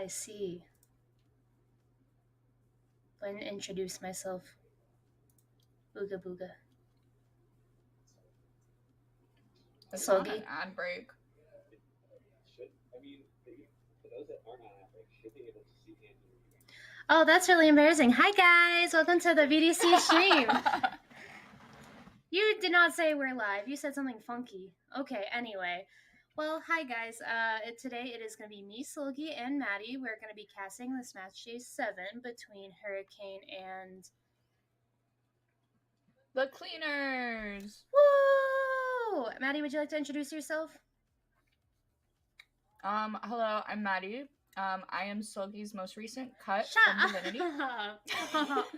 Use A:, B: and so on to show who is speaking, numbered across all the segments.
A: I see. Go ahead and introduce myself. Booga booga.
B: It's not an
A: Sogi.
B: ad break.
A: Oh, that's really embarrassing. Hi guys, welcome to the VTC stream. You did not say we're live. You said something funky. Okay, anyway. Well, hi guys. Today it is going to be me, Solgi, and Maddie. We're going to be casting this match day 7 between Hurricane and...
B: The Cleaners!
A: Woo! Maddie, would you like to introduce yourself?
B: Hello, I'm Maddie. I am Solgi's most recent cut
A: Shut
B: from Divinity.
A: up!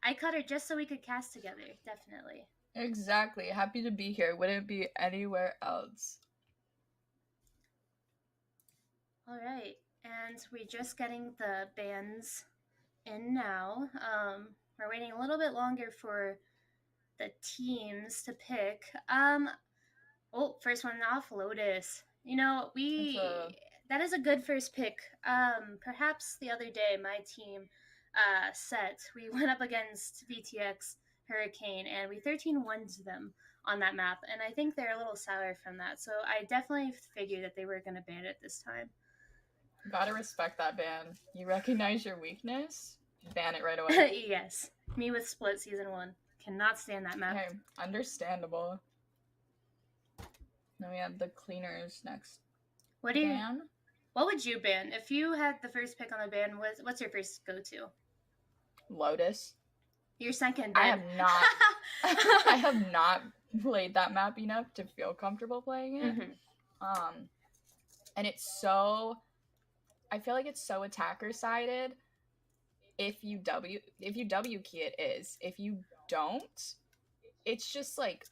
A: I cut her just so we could cast together, definitely.
B: Exactly. Happy to be here. Wouldn't be anywhere else.
A: Alright, and we're just getting the bands in now. We're waiting a little bit longer for the teams to pick. First one off, Lotus. You know, that is a good first pick. Perhaps the other day my team we went up against VTX Hurricane and we 13-1'd them on that map, and I think they're a little sour from that. So I definitely figured that they were going to ban it this time.
B: Gotta respect that ban. You recognize your weakness, ban it right away.
A: Yes. Me with Split Season 1. Cannot stand that map.
B: Hey, understandable. Then we have the Cleaners next.
A: What would you ban? If you had the first pick on the ban, what's your first go-to?
B: Lotus.
A: Your second
B: ban. I have not played that map enough to feel comfortable playing it.
A: Mm-hmm.
B: And it's so... I feel like it's so attacker-sided. If you W key it is. If you don't, it's just like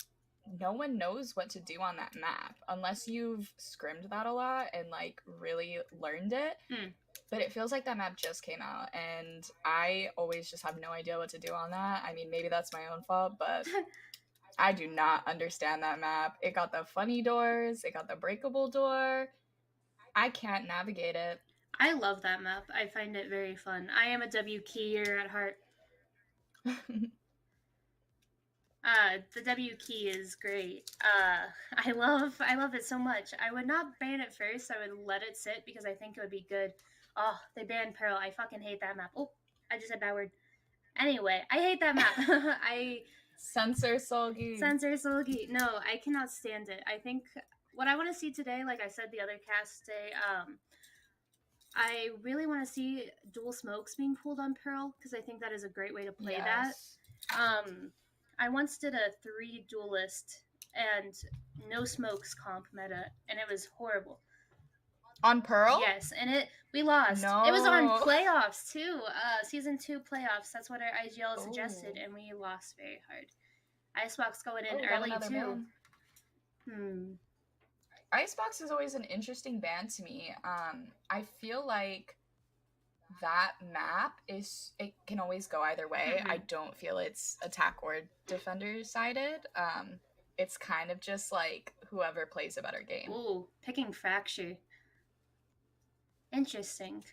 B: no one knows what to do on that map unless you've scrimmed that a lot and like really learned it. But it feels like that map just came out and I always just have no idea what to do on that. I mean, maybe that's my own fault, but I do not understand that map. It got the funny doors, it got the breakable door. I can't navigate it.
A: I love that map. I find it very fun. I am a W keyer at heart. The W key is great. I love it so much. I would not ban it first. I would let it sit because I think it would be good. Oh, they banned Pearl. I fucking hate that map. Oh, I just said bad word. Anyway, I hate that map.
B: Censor Solgi.
A: No, I cannot stand it. I think what I want to see today, like I said the other cast day, I really want to see dual smokes being pulled on Pearl because I think that is a great way to play that. I once did a 3 duelist and no smokes comp meta, and it was horrible.
B: On Pearl?
A: Yes, and we lost.
B: No.
A: It was on playoffs too. Season 2 playoffs. That's what our IGL suggested, and we lost very hard. Icebox going in early too.
B: Icebox is always an interesting ban to me. I feel like that map it can always go either way. I don't feel it's attack or defender sided. It's kind of just like whoever plays a better game.
A: Ooh, picking Fracture. Interesting.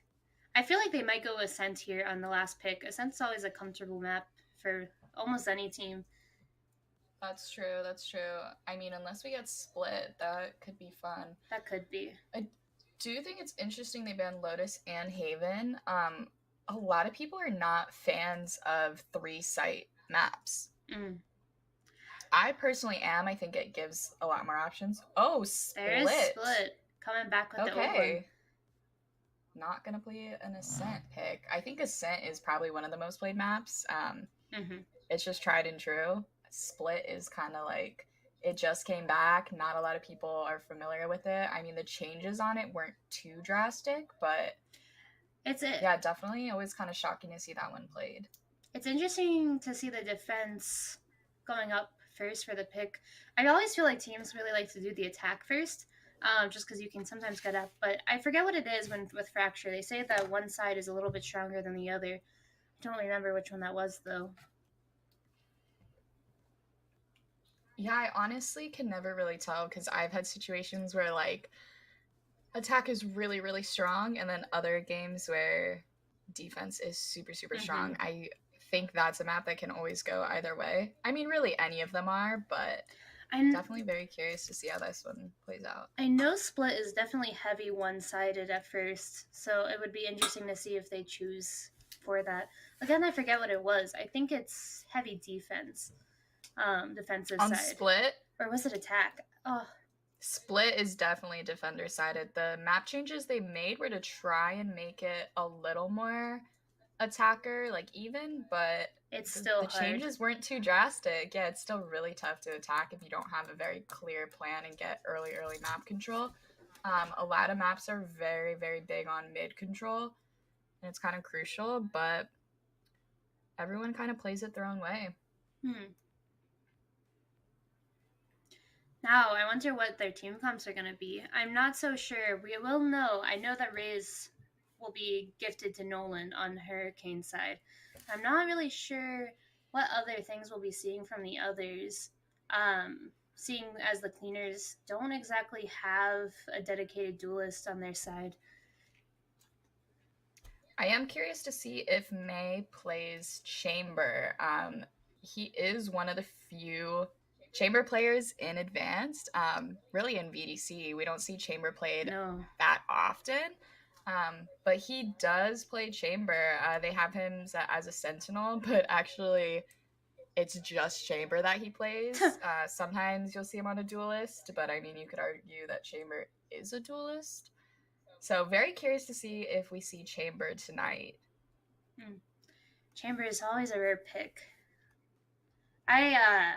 A: I feel like they might go Ascent here on the last pick. Ascent's always a comfortable map for almost any team.
B: That's true. I mean, unless we get Split, that could be fun.
A: That could be.
B: I do think it's interesting they banned Lotus and Haven. A lot of people are not fans of 3-site maps. I personally am. I think it gives a lot more options. Oh, Split.
A: There is Split. Coming back with the old one.
B: Not going to play an Ascent pick. I think Ascent is probably one of the most played maps. It's just tried and true. Split is kind of like, it just came back. Not a lot of people are familiar with it. I mean, the changes on it weren't too drastic, but yeah, definitely always kind of shocking to see that one played.
A: It's interesting to see the defense going up first for the pick. I always feel like teams really like to do the attack first, just because you can sometimes get up. But I forget what it is with Fracture. They say that one side is a little bit stronger than the other. I don't remember which one that was, though.
B: Yeah, I honestly can never really tell because I've had situations where, like, attack is really, really strong, and then other games where defense is super, super
A: Mm-hmm.
B: strong. I think that's a map that can always go either way. I mean, really, any of them are, but
A: I
B: definitely very curious to see how this one plays out.
A: I know Split is definitely heavy one-sided at first, so it would be interesting to see if they choose for that. Again, I forget what it was. I think it's heavy defense, defensive
B: On
A: side,
B: Split,
A: or was it attack? Oh,
B: Split is definitely defender sided. The map changes they made were to try and make it a little more attacker, like even, but
A: it's
B: the,
A: still
B: the
A: hard.
B: changes weren't too drastic. Yeah, it's still really tough to attack if you don't have a very clear plan and get early map control. A lot of maps are very, very big on mid control, and it's kind of crucial, but everyone kind of plays it their own way.
A: Hmm. Now, I wonder what their team comps are going to be. I'm not so sure. We will know. I know that Ray's will be gifted to Nolan on Hurricane side. I'm not really sure what other things we'll be seeing from the others. Seeing as the cleaners don't exactly have a dedicated duelist on their side.
B: I am curious to see if May plays Chamber. He is one of the few Chamber players in Advanced. Really in VDC, we don't see Chamber played
A: No.
B: that often. But he does play Chamber. They have him as a Sentinel, but actually, it's just Chamber that he plays. Sometimes you'll see him on a Duelist, but I mean, you could argue that Chamber is a Duelist. So, very curious to see if we see Chamber tonight.
A: Chamber is always a rare pick. I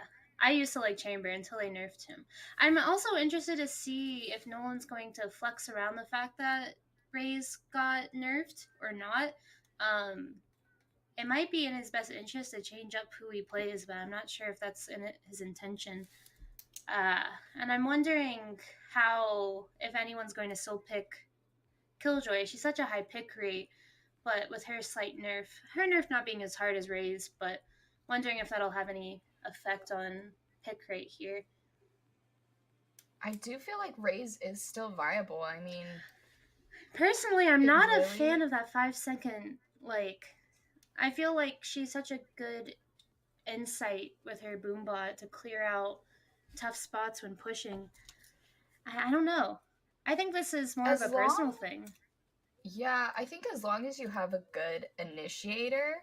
A: used to like Chamber until they nerfed him. I'm also interested to see if Nolan's going to flex around the fact that Ray's got nerfed or not. Um, it might be in his best interest to change up who he plays, but I'm not sure if that's in his intention. Uh, and I'm wondering how, if anyone's going to still pick Killjoy. She's such a high pick rate, but with her slight her nerf not being as hard as Ray's, but wondering if that'll have any effect on pick rate here.
B: I do feel like Raze is still viable. I mean,
A: Personally, I'm
B: it
A: not a fan
B: really,
A: of that 5 second. Like, I feel like she's such a good insight with her boombot to clear out tough spots when pushing. I don't know. I think this is more of
B: as
A: a
B: long,
A: personal thing.
B: yeah, I think as long as you have a good initiator,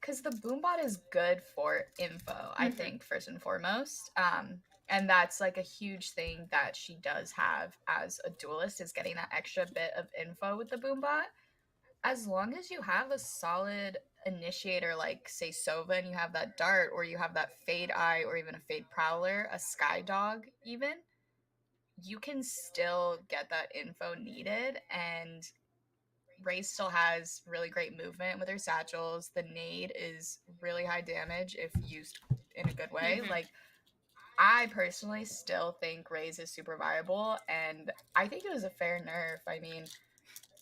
B: because the boombot is good for info, I
A: Mm-hmm.
B: think, first and foremost. And that's like a huge thing that she does have as a duelist is getting that extra bit of info with the boombot. As long as you have a solid initiator like say Sova and you have that dart or you have that fade eye or even a fade prowler, a sky dog even, you can still get that info needed. And Ray still has really great movement with her satchels. The nade is really high damage if used in a good way.
A: Mm-hmm.
B: Like I personally still think Ray's is super viable, and I think it was a fair nerf. I mean,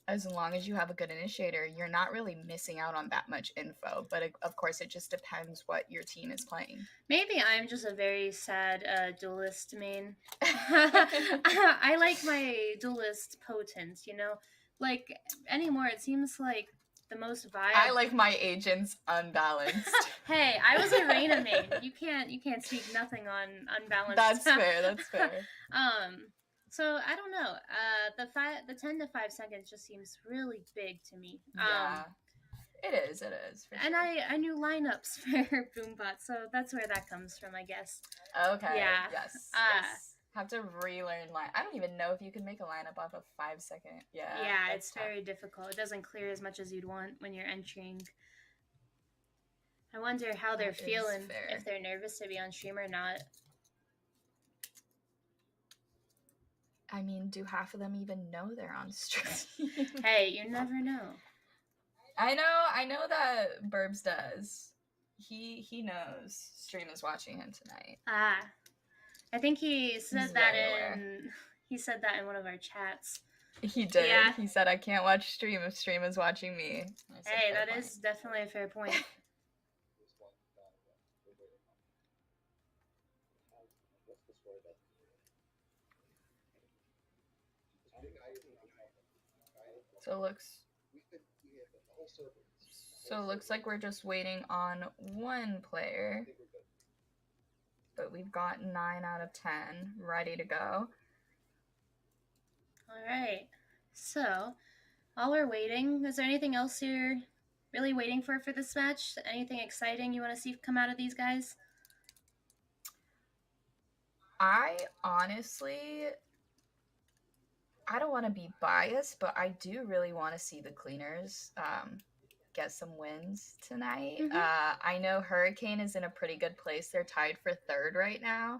B: as long as you have a good initiator, you're not really missing out on that much info. But of course, it just depends what your team is playing.
A: Maybe I'm just a very sad duelist main. I like my duelist potent, you know? Like, anymore, it seems like the most
B: I
A: viable.
B: like my agents unbalanced.
A: Hey, I was a Reina main. You can't speak nothing on unbalanced.
B: That's fair. That's fair.
A: um, so I don't know. The 10 to 5 seconds just seems really big to me.
B: Yeah, it is. It is for
A: And
B: sure.
A: I knew lineups for Boombot, so that's where that comes from, I guess.
B: Okay.
A: Yeah.
B: Yes.
A: Uh
B: Yes. Have to relearn line. I don't even know if you can make a lineup off of 5 second. Yeah,
A: yeah,
B: that's
A: it's
B: tough.
A: very difficult. It doesn't clear as much as you'd want when you're entering. I wonder how they're
B: That is
A: feeling, if
B: fair.
A: they're nervous to be on stream or not.
B: I mean, do half of them even know they're on stream?
A: Hey, you never know.
B: I know that Burbs does. He knows Stream is watching him tonight.
A: Ah, I think
B: He's very aware.
A: he said that in one of our chats.
B: He did.
A: Yeah.
B: He said I can't watch Stream if Stream is watching me. I said
A: Hey,
B: fair
A: that
B: point.
A: is definitely a fair point.
B: So it looks like we're just waiting on one player. But we've got 9 out of 10 ready to go.
A: All right. So, while we're waiting, is there anything else you're really waiting for this match? Anything exciting you want to see come out of these guys?
B: I honestly, I don't want to be biased, but I do really want to see the cleaners get some wins tonight. I know Hurricane is in a pretty good place. They're tied for third right now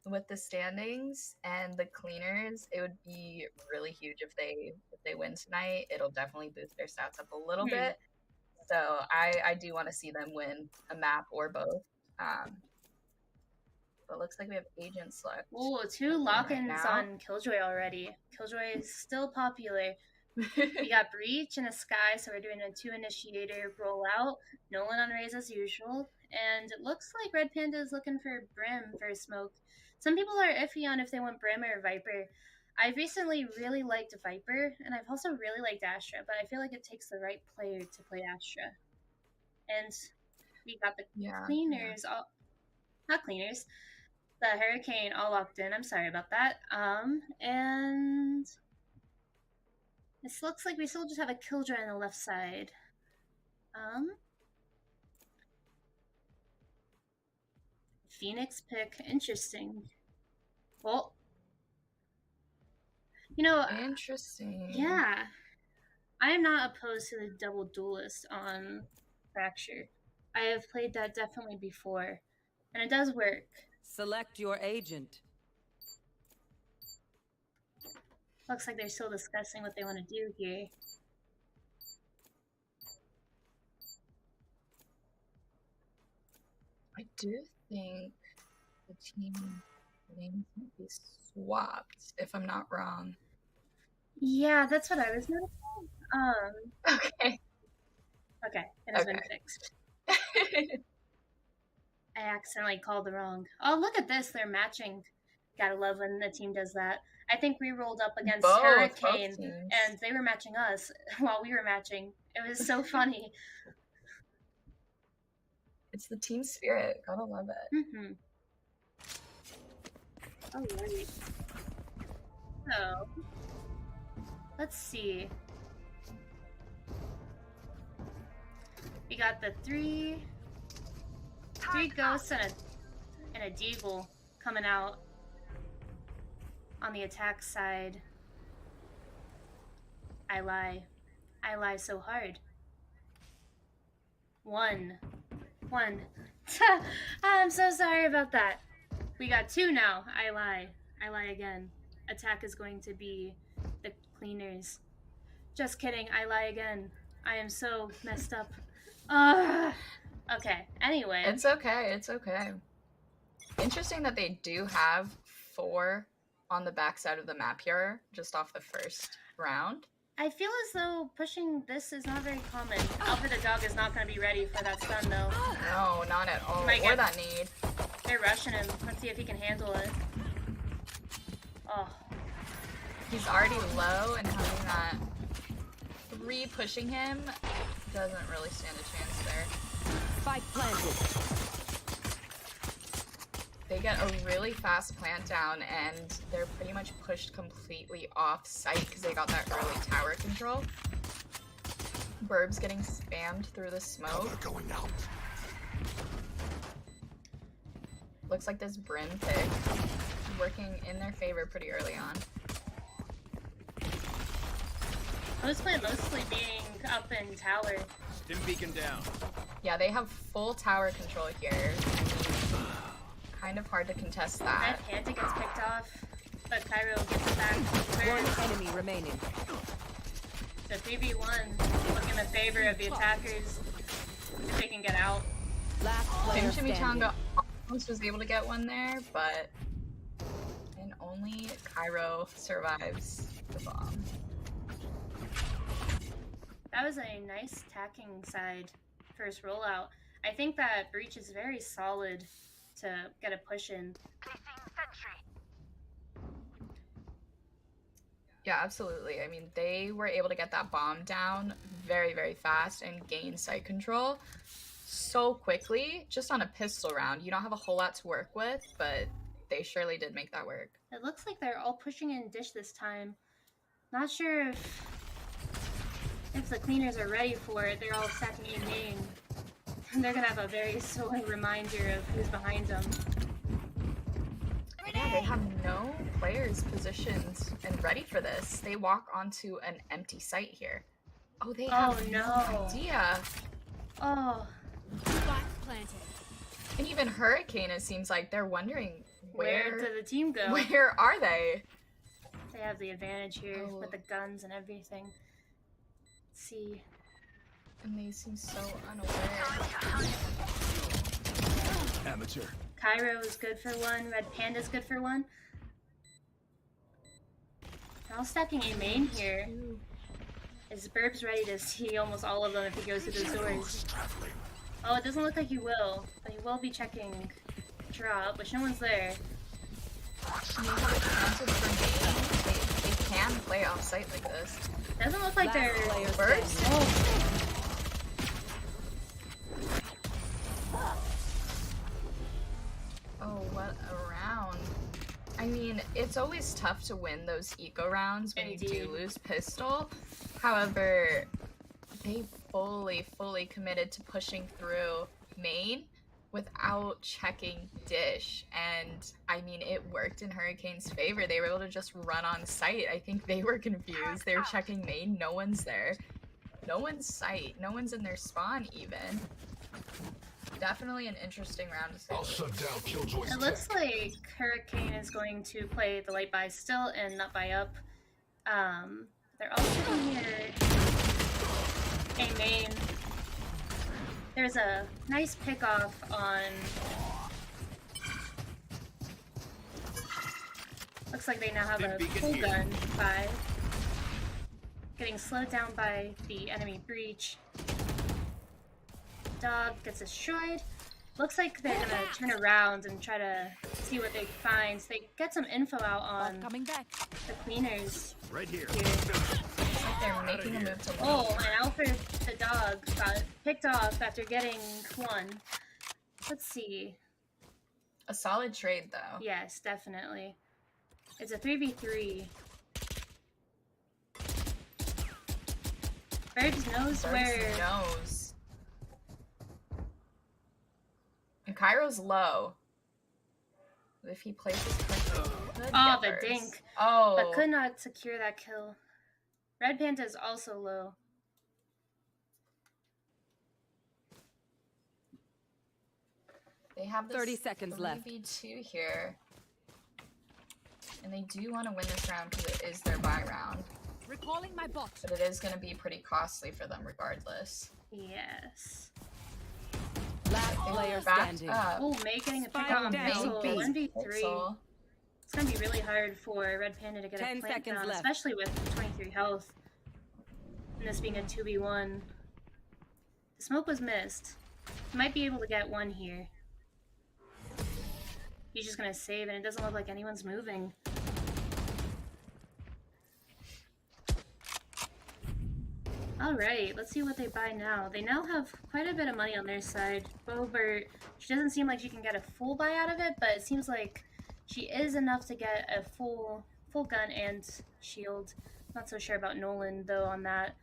B: with the standings, and the cleaners. It would be really huge if they win tonight. It'll definitely boost their stats up a little bit. So I do want to see them win a map or both. But looks like we have agents left.
A: Oh, 2 lock-ins on Killjoy already. Killjoy is still popular. We got Breach and a Sky, so we're doing a 2 initiator rollout. Nolan on Raze as usual. And it looks like Red Panda is looking for Brim for smoke. Some people are iffy on if they want Brim or Viper. I recently really liked Viper, and I've also really liked Astra, but I feel like it takes the right player to play Astra. And we got the cleaners, all, not cleaners, the Hurricane all locked in. I'm sorry about that. And this looks like we still just have a Killjoy on the left side. Phoenix pick, interesting. Well,
B: interesting.
A: Yeah, I am not opposed to the double duelist on Fracture. I have played that definitely before, and it does work.
C: Select your agent.
A: Looks like they're still discussing what they want to do here.
B: I do think the team names might be swapped, if I'm not wrong.
A: Yeah, that's what I was noticing.
B: Okay.
A: Okay, it has been fixed. I accidentally called the wrong. Oh, look at this. They're matching. Gotta love when the team does that. I think we rolled up against Hurricane, and they were matching us while we were matching. It was so funny.
B: It's the team spirit. Gotta love it.
A: All right. So, let's see. We got the three ghosts and a deagle coming out on the attack side. I lie so hard. One. I'm so sorry about that. We got 2 now. I lie again. Attack is going to be the cleaners. Just kidding. I lie again. I am so messed up. Okay. Anyway.
B: It's okay. Interesting that they do have 4 on the backside of the map here, just off the first round.
A: I feel as though pushing this is not very common. Alpha the dog is not going to be ready for that stun, though.
B: No, not at all. Or that need.
A: They're rushing him. Let's see if he can handle it. Oh.
B: He's already low, and having that 3 pushing him doesn't really stand a chance there.
C: Spike planted.
B: They get a really fast plant down, and they're pretty much pushed completely off site because they got that early tower control. Burb's getting spammed through the smoke.
D: Going out.
B: Looks like this Brim pick is working in their favor pretty early on.
A: I was playing mostly being up in tower.
D: Stim beacon down.
B: Yeah, they have full tower control here. Kind of hard to contest that.
A: That Panta gets picked off, but Cairo gets it back.
C: One enemy remaining.
A: The 3v1 looking in the favor of the attackers. If they can get out.
C: Last player
B: Chimichanga almost was able to get one there, but and only Cairo survives the bomb.
A: That was a nice attacking side first rollout. I think that Breach is very solid to get a push in.
B: Yeah, absolutely. I mean, they were able to get that bomb down very, very fast and gain site control so quickly, just on a pistol round. You don't have a whole lot to work with, but they surely did make that work.
A: It looks like they're all pushing in dish this time. Not sure if the cleaners are ready for it. They're all stacking in main. They're gonna have a very sobering reminder of who's behind them.
B: Yeah, they have no players positioned and ready for this. They walk onto an empty site here. Oh, they have no idea.
A: Oh.
B: And even Hurricane, it seems like they're wondering
A: Where did the team go?
B: Where are they?
A: They have the advantage here with the guns and everything. Let's see.
B: And they seem so unaware.
D: Amateur.
A: Cairo is good for one. Red Panda's good for one. They're all stacking a main here. Is Burb's ready to see almost all of them if he goes through those doors? Oh, it doesn't look like he will, but he will be checking drop, which no one's there.
B: They can play off site like this.
A: Doesn't look like they're
B: Burbs. Oh, what a round. I mean, it's always tough to win those eco rounds when you do lose pistol. However, they fully committed to pushing through main without checking dish. And I mean, it worked in Hurricane's favor. They were able to just run on site. I think they were confused. They were checking main. No one's there. No one's site. No one's in their spawn even. Definitely an interesting round to say.
D: I'll shut down Killjoy's
A: It looks like Hurricane is going to play the light buy still and not buy up. They're all sitting here. A main. There's a nice pick off on. Looks like they now have a full gun by getting slowed down by the enemy breach. Dog gets destroyed. Looks like they're gonna turn around and try to see what they find. So they get some info out on the cleaners.
D: Right here.
B: It's like they're making a move to
A: Oh, and Alfred the dog got picked off after getting one. Let's see.
B: a solid trade though.
A: Yes, definitely. It's a 3v3. Burbs knows where.
B: Knows. And Cairo's low. If he plays this correctly, he could
A: Oh,
B: get
A: the
B: Burbs.
A: dink.
B: Oh.
A: But could not secure that kill. Red Panda is also low.
B: They have this
C: 30 seconds left.
B: 3v2 here. And they do want to win this round because it is their buy round.
C: Recalling my bot.
B: But it is going to be pretty costly for them regardless.
A: Yes.
C: Last player
B: Backed
C: standing.
B: up.
A: Oh, May getting a pick
C: Spike
A: on
C: down,
A: Pixel.
C: B.
A: 1v3.
B: Pixel.
A: It's gonna be really hard for Red Panda to get
C: 10
A: a plant
C: seconds
A: down,
C: left.
A: especially with 23 health. And this being a 2v1. The smoke was missed. He might be able to get one here. He's just gonna save, and it doesn't look like anyone's moving. Alright, let's see what they buy now. They now have quite a bit of money on their side. Bobert, she doesn't seem like she can get a full buy out of it, but it seems like she is enough to get a full gun and shield. Not so sure about Nolan, though, on that.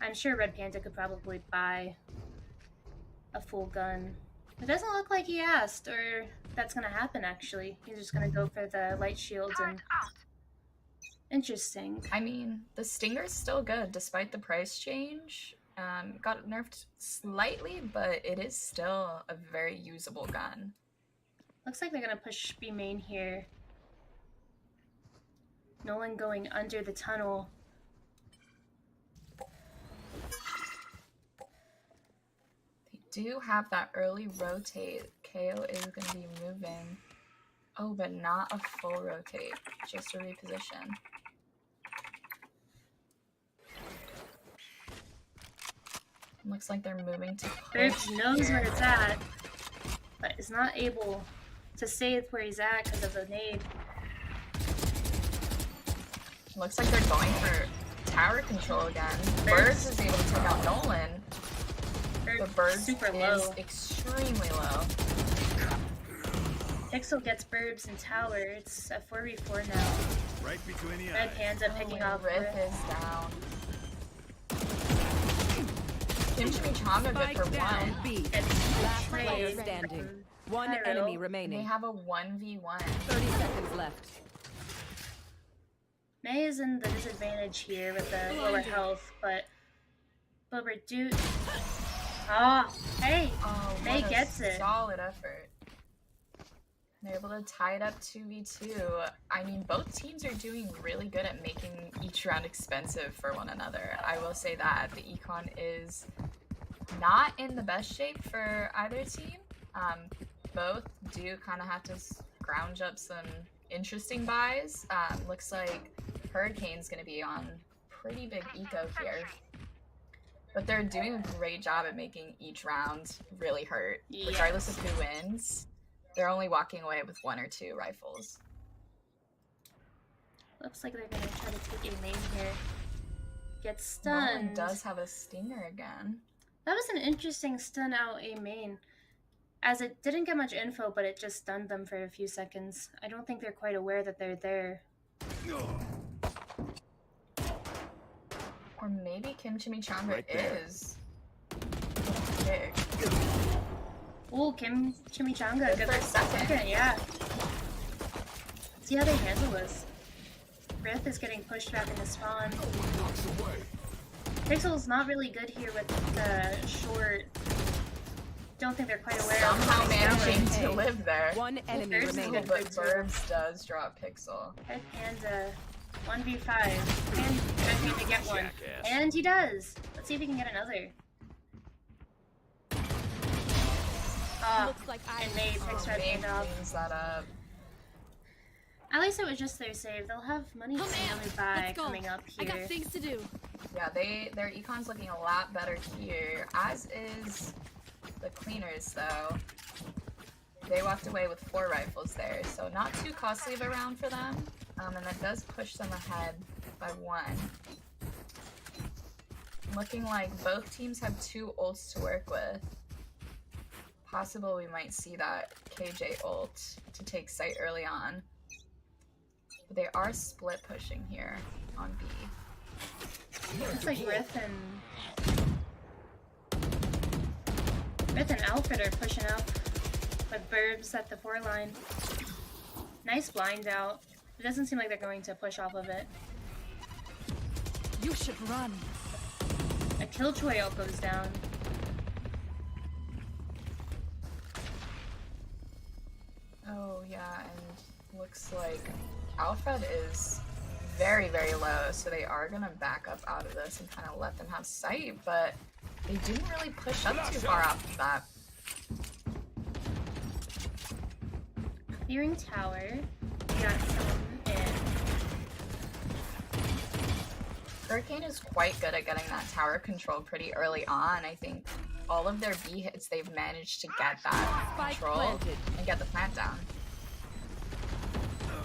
A: I'm sure Red Panda could probably buy a full gun. It doesn't look like he asked, or that's gonna happen, actually. He's just gonna go for the light shields and... Interesting.
B: I mean, the Stinger's still good despite the price change. Got nerfed slightly, but it is still a very usable gun.
A: Looks like they're gonna push B main here. Nolan going under the tunnel.
B: They do have that early rotate. KO is going to be moving. Oh, but not a full rotate, just a reposition. Looks like they're moving to
A: Burbs
B: push
A: knows
B: here.
A: where it's at, but is not able to stay where he's at because of the nade.
B: Looks like they're going for tower control again. Birds is able to take out Nolan. The Birds
A: super
B: is
A: low.
B: extremely low.
A: Pixel gets Burbs and tower. It's a 4v4 now.
D: Right between the
A: Red
D: eyes.
A: Panda picking off
B: Rith
A: Rith.
B: is down. Chimichanga good for
C: down,
B: one.
C: B.
A: It's
C: Last
A: trade
C: player
A: from
C: standing. One
A: Pyro.
C: enemy
B: They
C: remaining.
B: have a 1v1.
C: 30 seconds left.
A: May is in the disadvantage here with the lower health, but Reduce. Ah, hey,
B: Oh,
A: May
B: what a
A: gets it.
B: solid effort. They're able to tie it up 2v2. I mean, both teams are doing really good at making each round expensive for one another. I will say that. The Econ is not in the best shape for either team. Both do kind of have to scrounge up some interesting buys. Looks like Hurricane's going to be on pretty big eco here. But they're doing a great job at making each round really hurt.
A: Yes.
B: Regardless of who wins, they're only walking away with 1 or 2 rifles.
A: Looks like they're gonna try to take a main here. Get
B: Nolan
A: stunned.
B: does have a stinger again.
A: That was an interesting stun out a main. As it didn't get much info, but it just stunned them for a few seconds. I don't think they're quite aware that they're there.
B: Or maybe Kim Chimichanga
D: Right there.
B: is. Big.
A: Ooh, Kim Chimichanga.
B: Good
A: Good
B: for a second.
A: yeah. See how they handle this. Rith is getting pushed back into spawn. Pixel's not really good here with the short. Don't think they're quite aware
B: Somehow
A: of
B: managing
C: Hey.
B: to live there.
C: One enemy
A: there's
B: Ooh,
C: remaining.
B: but Burbs does drop Pixel.
A: Red Panda, 1v5. And Red Panda get one.
D: Jackass.
A: And he does! Let's see if he can get another.
C: Looks like I
A: And May picks Red
B: May
A: Panda off.
B: cleans that up.
A: At least it was just their save. They'll have money to really buy
C: Let's go.
A: coming up
C: I got
A: here.
C: things to do.
B: Yeah, their econ's looking a lot better here, as is the cleaners though. They walked away with 4 rifles there, so not too costly of a round for them. And that does push them ahead by 1. Looking like both teams have 2 ults to work with. Possible we might see that KJ ult to take site early on. But they are split pushing here on B.
A: Looks like Rith and Alfred are pushing up with Burbs at the 4 line. Nice blind out. It doesn't seem like they're going to push off of it.
C: You should run.
A: A Killjoy ult goes down.
B: Oh yeah, and looks like Alfred is very, very low, so they are gonna back up out of this and kind of let them have sight, but they didn't really push up too far off of that.
A: Clearing tower. We got some in.
B: Hurricane is quite good at getting that tower control pretty early on. I think all of their B hits, they've managed to get that
C: Spike
B: control
C: planted.
B: and get the plant down.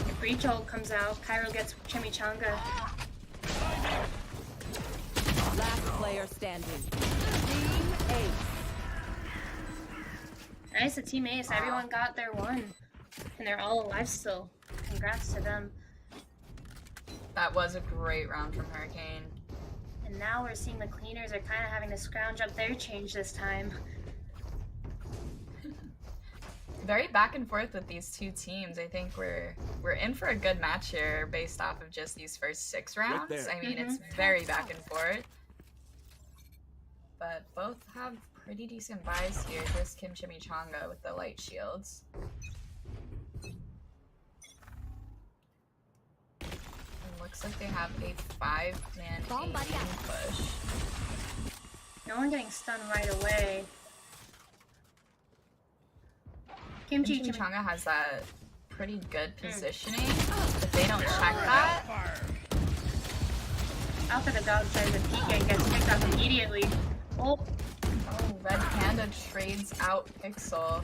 A: The breach ult comes out. Cairo gets Chimichanga.
C: Last player standing. Team Ace.
A: Nice, a team ace. Everyone got their 1. And they're all alive still. Congrats to them.
B: That was a great round from Hurricane.
A: And now we're seeing the cleaners are kind of having to scrounge up their change this time.
B: Very back and forth with these 2 teams. I think we're in for a good match here based off of just these first 6 rounds.
D: there.
B: I mean, it's very back and forth. But both have pretty decent buys here. Here's Kim Chimichanga with the light shields. And looks like they have a 5-man
C: Bomb buddy
B: aim
C: out.
B: push.
A: No one getting stunned right away. Kimchi Chimichanga.
B: Chimichanga has that pretty good positioning. If they don't check that,
A: Alpha the dog tries to peek and gets picked up immediately. Oh,
B: oh, Red Panda trades out Pixel,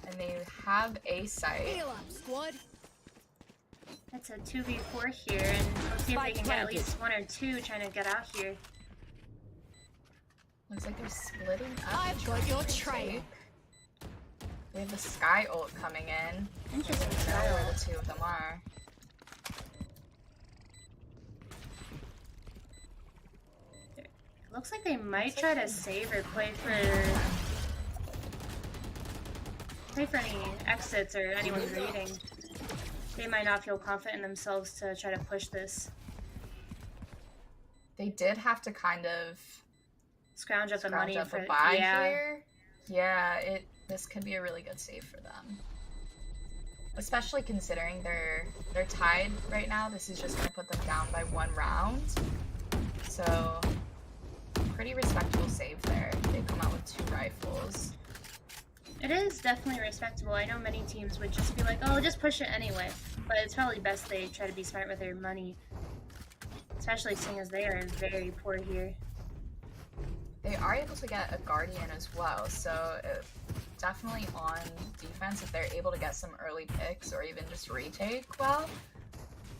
B: and they have a site.
C: Heal up, squad.
A: It's a 2v4 here, and let's see if they can get at least one or two trying to get out here.
B: Looks like they're splitting up.
C: I've got your trail.
B: We have the Sky ult coming in.
A: Interesting
B: I don't know
A: style.
B: where the two of them are.
A: Looks like they might try to save or play for any exits or anyone's raiding. They might not feel confident in themselves to try to push this.
B: They did have to kind of
A: Scrounge up the money
B: up
A: for
B: a buy
A: yeah.
B: here. Yeah, this could be a really good save for them. Especially considering they're tied right now. This is just gonna put them down by 1 round. So pretty respectable save there. They come out with 2 rifles.
A: It is definitely respectable. I know many teams would just be like, oh, just push it anyway. But it's probably best they try to be smart with their money. Especially seeing as they are very poor here.
B: They are able to get a Guardian as well, so definitely on defense if they're able to get some early picks or even just retake well.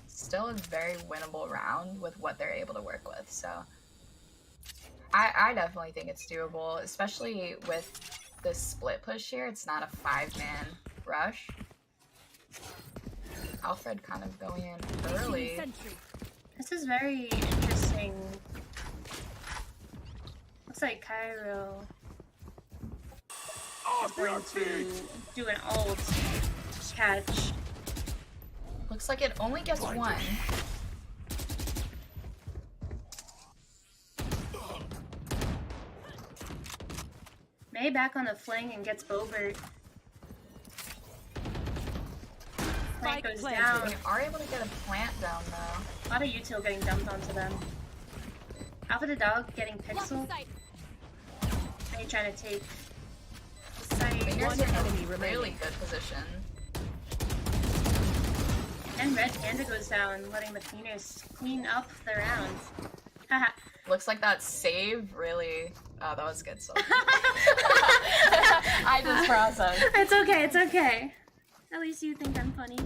B: Still a very winnable round with what they're able to work with, so I definitely think it's doable, especially with this split push here. It's not a 5-man rush. Alfred kind of going in early.
A: This is very interesting. Looks like Cairo is going to do an ult catch.
B: Looks like it only gets 1.
A: May back on the flank and gets Bobert. Flank goes down.
B: They are able to get a plant down though.
A: A lot of util getting dumped onto them. Alpha the dog getting pixel. They trying to take the site.
B: One enemy really good position.
A: And Red Panda goes down, letting the cleaners clean up the round. Haha.
B: Looks like that save really. Oh, that was good. So I just processed.
A: It's okay, it's okay. At least you think I'm funny.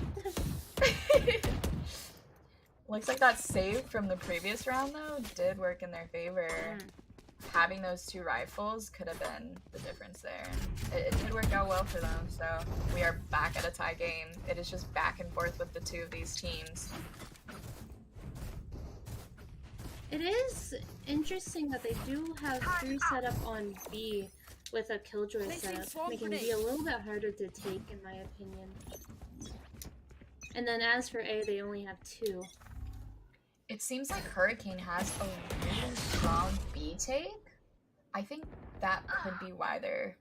B: Looks like that save from the previous round though did work in their favor. Having those 2 rifles could have been the difference there. It did work out well for them, so we are back at a tie game. It is just back and forth with the 2 of these teams.
A: It is interesting that they do have 3 set up on B with a Killjoy setup, making B a little bit harder to take in my opinion. And then as for A, they only have 2.
B: It seems like Hurricane has a really strong B take. I think that could be why they're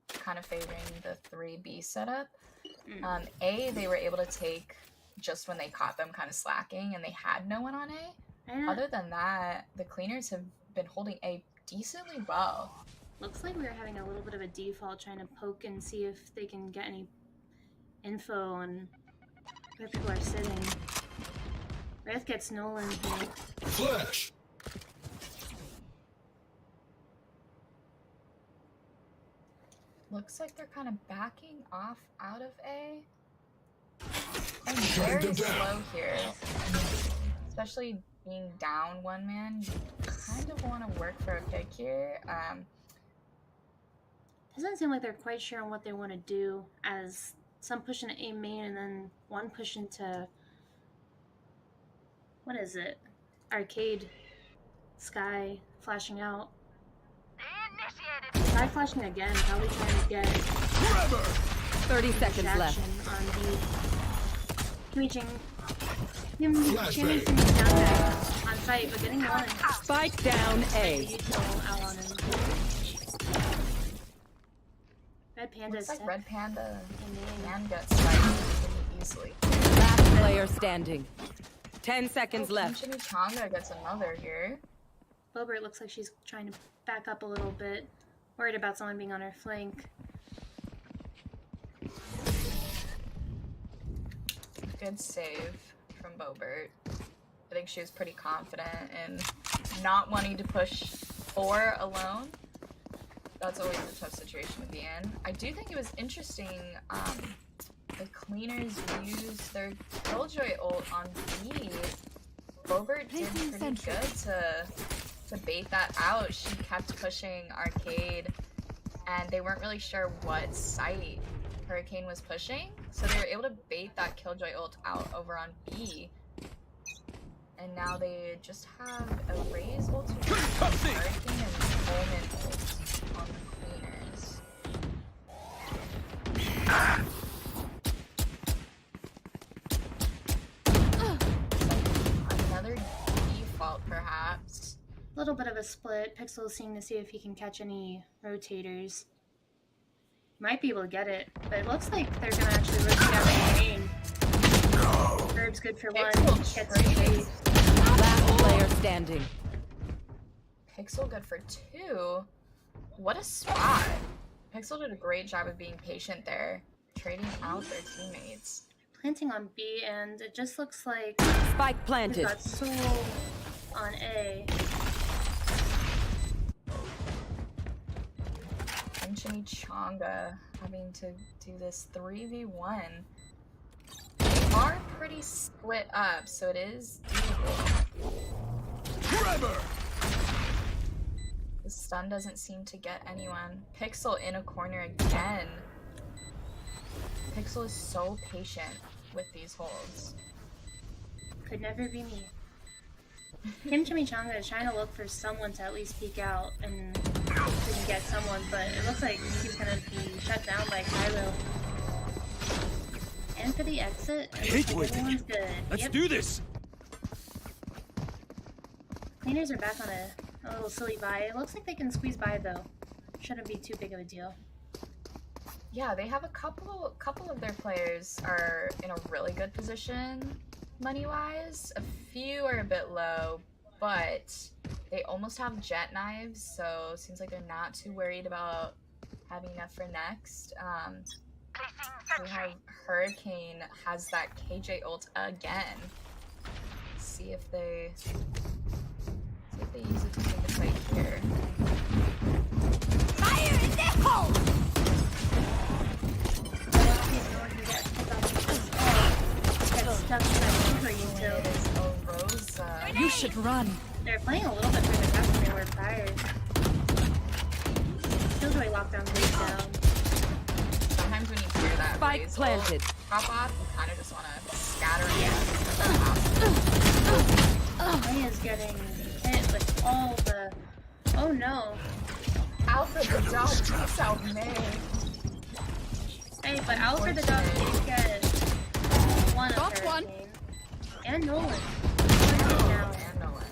B: kind of favoring the 3B setup. A, they were able to take just when they caught them kind of slacking and they had no one on A. Other than that, the cleaners have been holding A decently well.
A: Looks like we're having a little bit of a default trying to poke and see if they can get any info on where people are sitting. Wraith gets Nolan here.
D: Flash!
B: Looks like they're kind of backing off out of A. And very slow here. Especially being down 1 man, you kind of want to work for a pick here.
A: Doesn't seem like they're quite sure on what they want to do, as some push into A main and then one push into, what is it? Arcade. Sky flashing out. Sky flashing again, probably trying to get
C: 30 seconds left.
A: on B. Reaching. Him getting some down there on site, but getting one.
C: Spike down A.
A: Util out on him. Red Panda
B: Looks like
A: step.
B: Red Panda
A: And
B: can get spiked pretty easily.
C: Last player standing. 10 seconds left.
B: Chimichanga gets another here.
A: Bobert looks like she's trying to back up a little bit. Worried about someone being on her flank.
B: Good save from Bobert. I think she was pretty confident in not wanting to push 4 alone. That's always a tough situation to be in. I do think it was interesting the cleaners used their Killjoy ult on B. Bobert did pretty good to bait that out. She kept pushing Arcade, and they weren't really sure what site Hurricane was pushing, so they were able to bait that Killjoy ult out over on B. And now they just have a Raze ult, Hurricane, and Coleman ult on the cleaners. Another default, perhaps.
A: A little bit of a split. Pixel seeing to see if he can catch any rotators. Might be able to get it, but it looks like they're gonna actually rotate out the main. Herb's good for one. Gets three.
C: Last player standing.
B: Pixel good for 2. What a spot. Pixel did a great job of being patient there, trading out their teammates.
A: Planting on B, and it just looks like
C: Spike
A: we've
C: planted.
A: got Soul on A.
B: And Chimichanga having to do this 3v1. They are pretty split up, so it is doable. The stun doesn't seem to get anyone. Pixel in a corner again. Pixel is so patient with these holds.
A: Could never be me. Kim Chimichanga is trying to look for someone to at least peek out and didn't get someone, but it looks like he's gonna be shut down by Kylo. And for the exit,
D: I hate
A: like
D: waiting.
A: everyone's good.
D: Let's
A: Yep.
D: do this!
A: Cleaners are back on a little silly buy. It looks like they can squeeze by though. Shouldn't be too big of a deal.
B: Yeah, they have a couple of their players are in a really good position money-wise. A few are a bit low, but they almost have jet knives, so it seems like they're not too worried about having enough for next. We have Hurricane has that KJ ult again. See if they use it to take a fight here.
C: Fire in the hole!
A: Stuck in that silver util.
B: It is Orosa.
C: You should run.
A: They're playing a little bit further back than they were prior. Killjoy lockdown goes down.
B: Sometimes when you hear that
C: Spike
B: Raze
C: planted.
B: ult pop off, you kind of just want to scatter it.
A: May is getting hit with all the... Oh no.
B: Alpha the dog takes out May.
A: Hey, but Alfred the dog did get one of
C: Got one.
A: Hurricane. And Nolan. Nolan now.
B: And Nolan.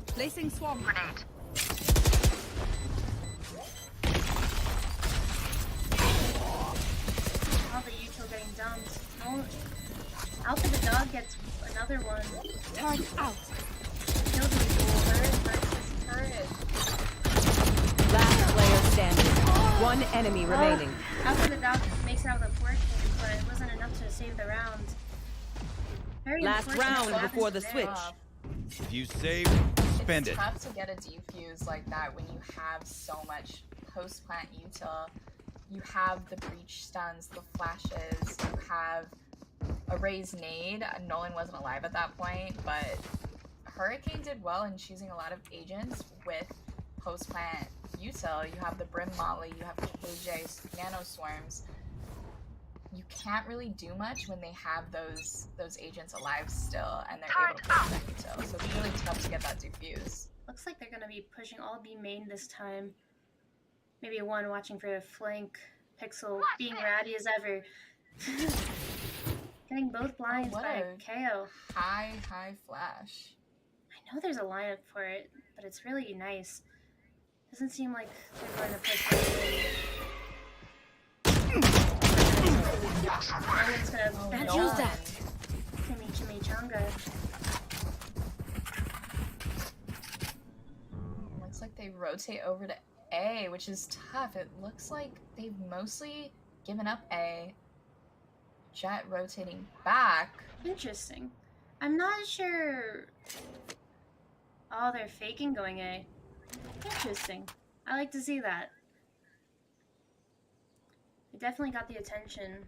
C: Placing swarm grenade.
A: All the util getting dumped. Nolan. Alfred the dog gets another one.
C: Turn out.
A: Killjoy duel.
B: Versus Courage.
C: Last player standing. One enemy remaining.
A: Alfred the dog makes it out with a 4K, but it wasn't enough to save the round. Very
C: Last
A: unfortunate
C: round
A: what
C: before
A: happens
C: the
A: there.
C: switch.
D: If you save, spend
B: It's
D: it.
B: tough to get a defuse like that when you have so much post-plant util. You have the breach stuns, the flashes, you have a Raze nade. Nolan wasn't alive at that point, but Hurricane did well in choosing a lot of agents with post-plant util. You have the Brim Molly, you have KJ, Nano Swarms. You can't really do much when they have those agents alive still, and they're able to push that util. So it's really tough to get that defuse.
A: Looks like they're going to be pushing all B main this time. Maybe one watching for a flank. Pixel being ratty as ever. Getting both blinds
B: What
A: by
B: a-
A: KO.
B: High flash.
A: I know there's a lineup for it, but it's really nice. Doesn't seem like they're going to push it. Nolan's gonna
B: Oh,
A: bench
B: Nolan.
A: off Chimichanga.
B: Looks like they rotate over to A, which is tough. It looks like they've mostly given up A. Jet rotating back.
A: Interesting. I'm not sure. Oh, they're faking going A. Interesting. I like to see that. It definitely got the attention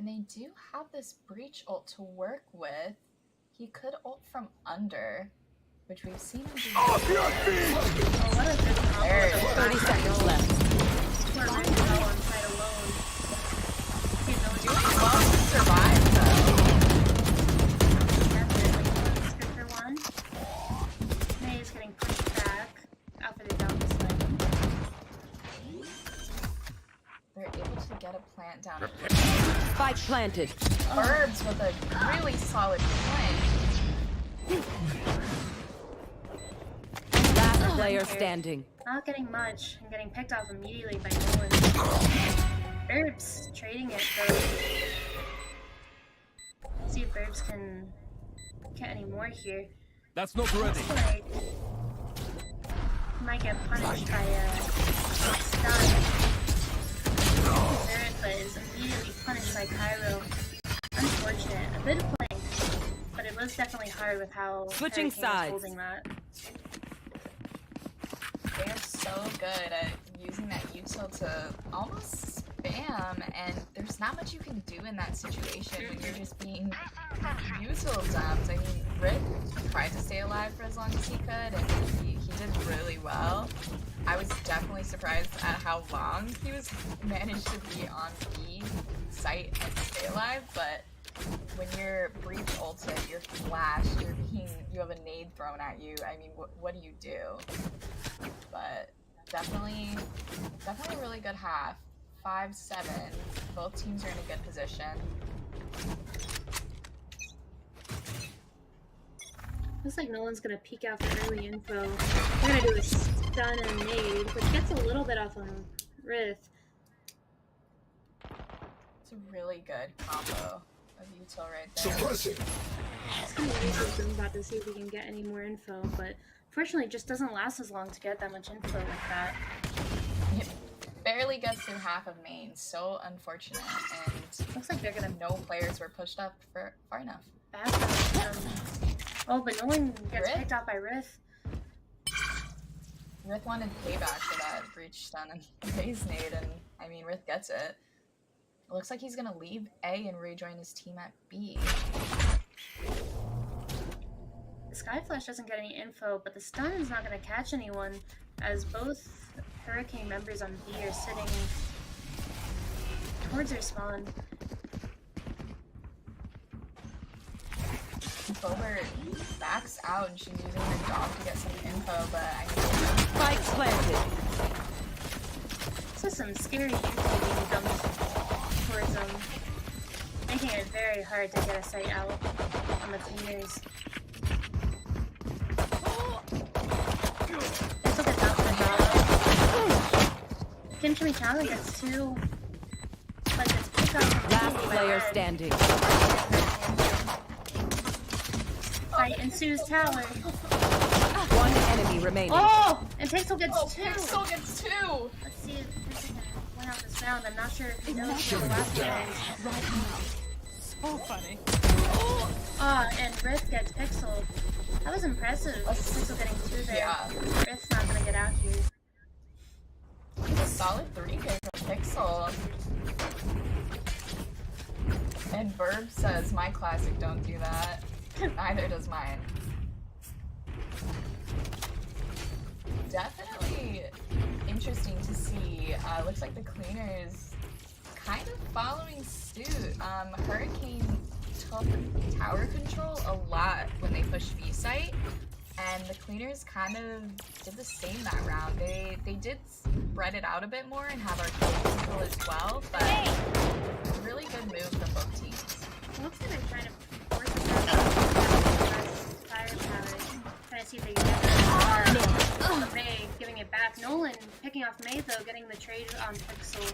B: And they do have this breach ult to work with. He could ult from under, which we've seen him do.
A: Off your feet! Oh, what a good combo.
B: There it is.
C: 30 seconds left.
A: Poor Ren fell on side alone. Okay, no,
B: Doing well to survive, though.
A: definitely. That's good for one. May's getting pushed back after they down this lane.
B: They're able to get a plant down.
C: Spike planted.
B: Burbs with a really solid plant.
C: Last player standing.
A: Not getting much. I'm getting picked off immediately by Nolan. Burbs trading it though. See if Burbs can get any more here.
D: That's not ready.
A: Looks like he might get punished by a stun. But is immediately punished by Cairo. Unfortunate. A bit of playing, but it was definitely hard with how
C: Switching
A: Hurricane was
C: sides.
A: holding that.
B: They are so good at using that util to almost spam, and there's not much you can do in that situation when you're just being util dumped. I mean, Rick tried to stay alive for as long as he could, and he did really well. I was definitely surprised at how long he was managed to be on B site and stay alive, but when you're breach ulted, you're flashed, you have a nade thrown at you. I mean, what do you do? But definitely a really good half. 5-7. Both teams are in a good position.
A: Looks like Nolan's gonna peek out for early info. We're gonna do a stun and nade, which gets a little bit off on Rith.
B: It's a really good combo of util right there.
D: Suppressing.
A: It's gonna be easy. I'm about to see if we can get any more info, but unfortunately, it just doesn't last as long to get that much info like that.
B: It barely gets through half of main. So unfortunate. And
A: Looks like they're gonna
B: no players were pushed up for far enough.
A: back up. Oh, but Nolan gets
B: Rith?
A: picked off by Rith.
B: Rith wanted payback for that breach stun and phase nade, and I mean, Rith gets it. It looks like he's gonna leave A and rejoin his team at B.
A: The Sky Flash doesn't get any info, but the stun is not gonna catch anyone, as both Hurricane members on B are sitting towards their spawn.
B: Bobert backs out and she's using her dog to get some info, but I mean,
C: Spike planted.
A: This is some scary info being dumped towards them, making it very hard to get a sight out on the cleaners. This will get dumped for now. Kim Chimichanga gets two, but gets picked up from
C: Last
A: by
C: player
A: Red.
C: standing.
A: Fight ensues tower.
C: One enemy remaining.
A: Oh! And Pixel gets
B: oh,
A: two!
B: Pixel gets 2!
A: Let's see if Pixel can win out this round. I'm not sure if he knows who the last round is.
C: So funny.
A: And Rift gets Pixel. That was impressive. Pixel getting two there.
B: Yeah.
A: Rift's not gonna get out here.
B: It's a solid 3K from Pixel. And Verb says, my classic don't do that. Neither does mine. Definitely interesting to see. Looks like the cleaners kind of following suit. Hurricane took tower control a lot when they pushed B site, and the cleaners kind of did the same that round. They did spread it out a bit more and have arcade control as well, but really good move from both teams.
A: It looks like they're trying to force it firepower. Trying to see if they can get it. May giving it back. Nolan picking off May though, getting the trade on Pixel.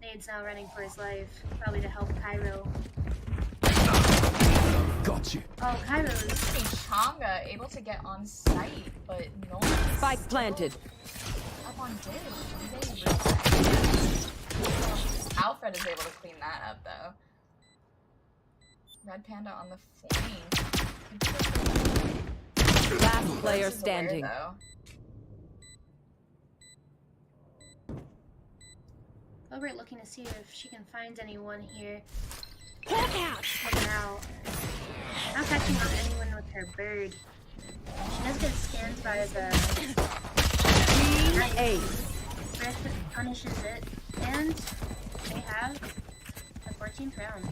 A: Nade's now running for his life, probably to help Cairo.
D: Got you.
A: Oh, Cairo's
B: Changa able to get on site, but no one
C: Spike planted.
B: up on dig. Alfred is able to clean that up though. Red Panda on the flank.
C: Last player
B: Versus aware,
C: standing.
B: though.
A: Over looking to see if she can find anyone here.
C: Hawk out!
A: Looking out. Not catching on anyone with her bird. She does get scanned by the
C: Team A.
A: Rift punishes it, and they have the 14th round.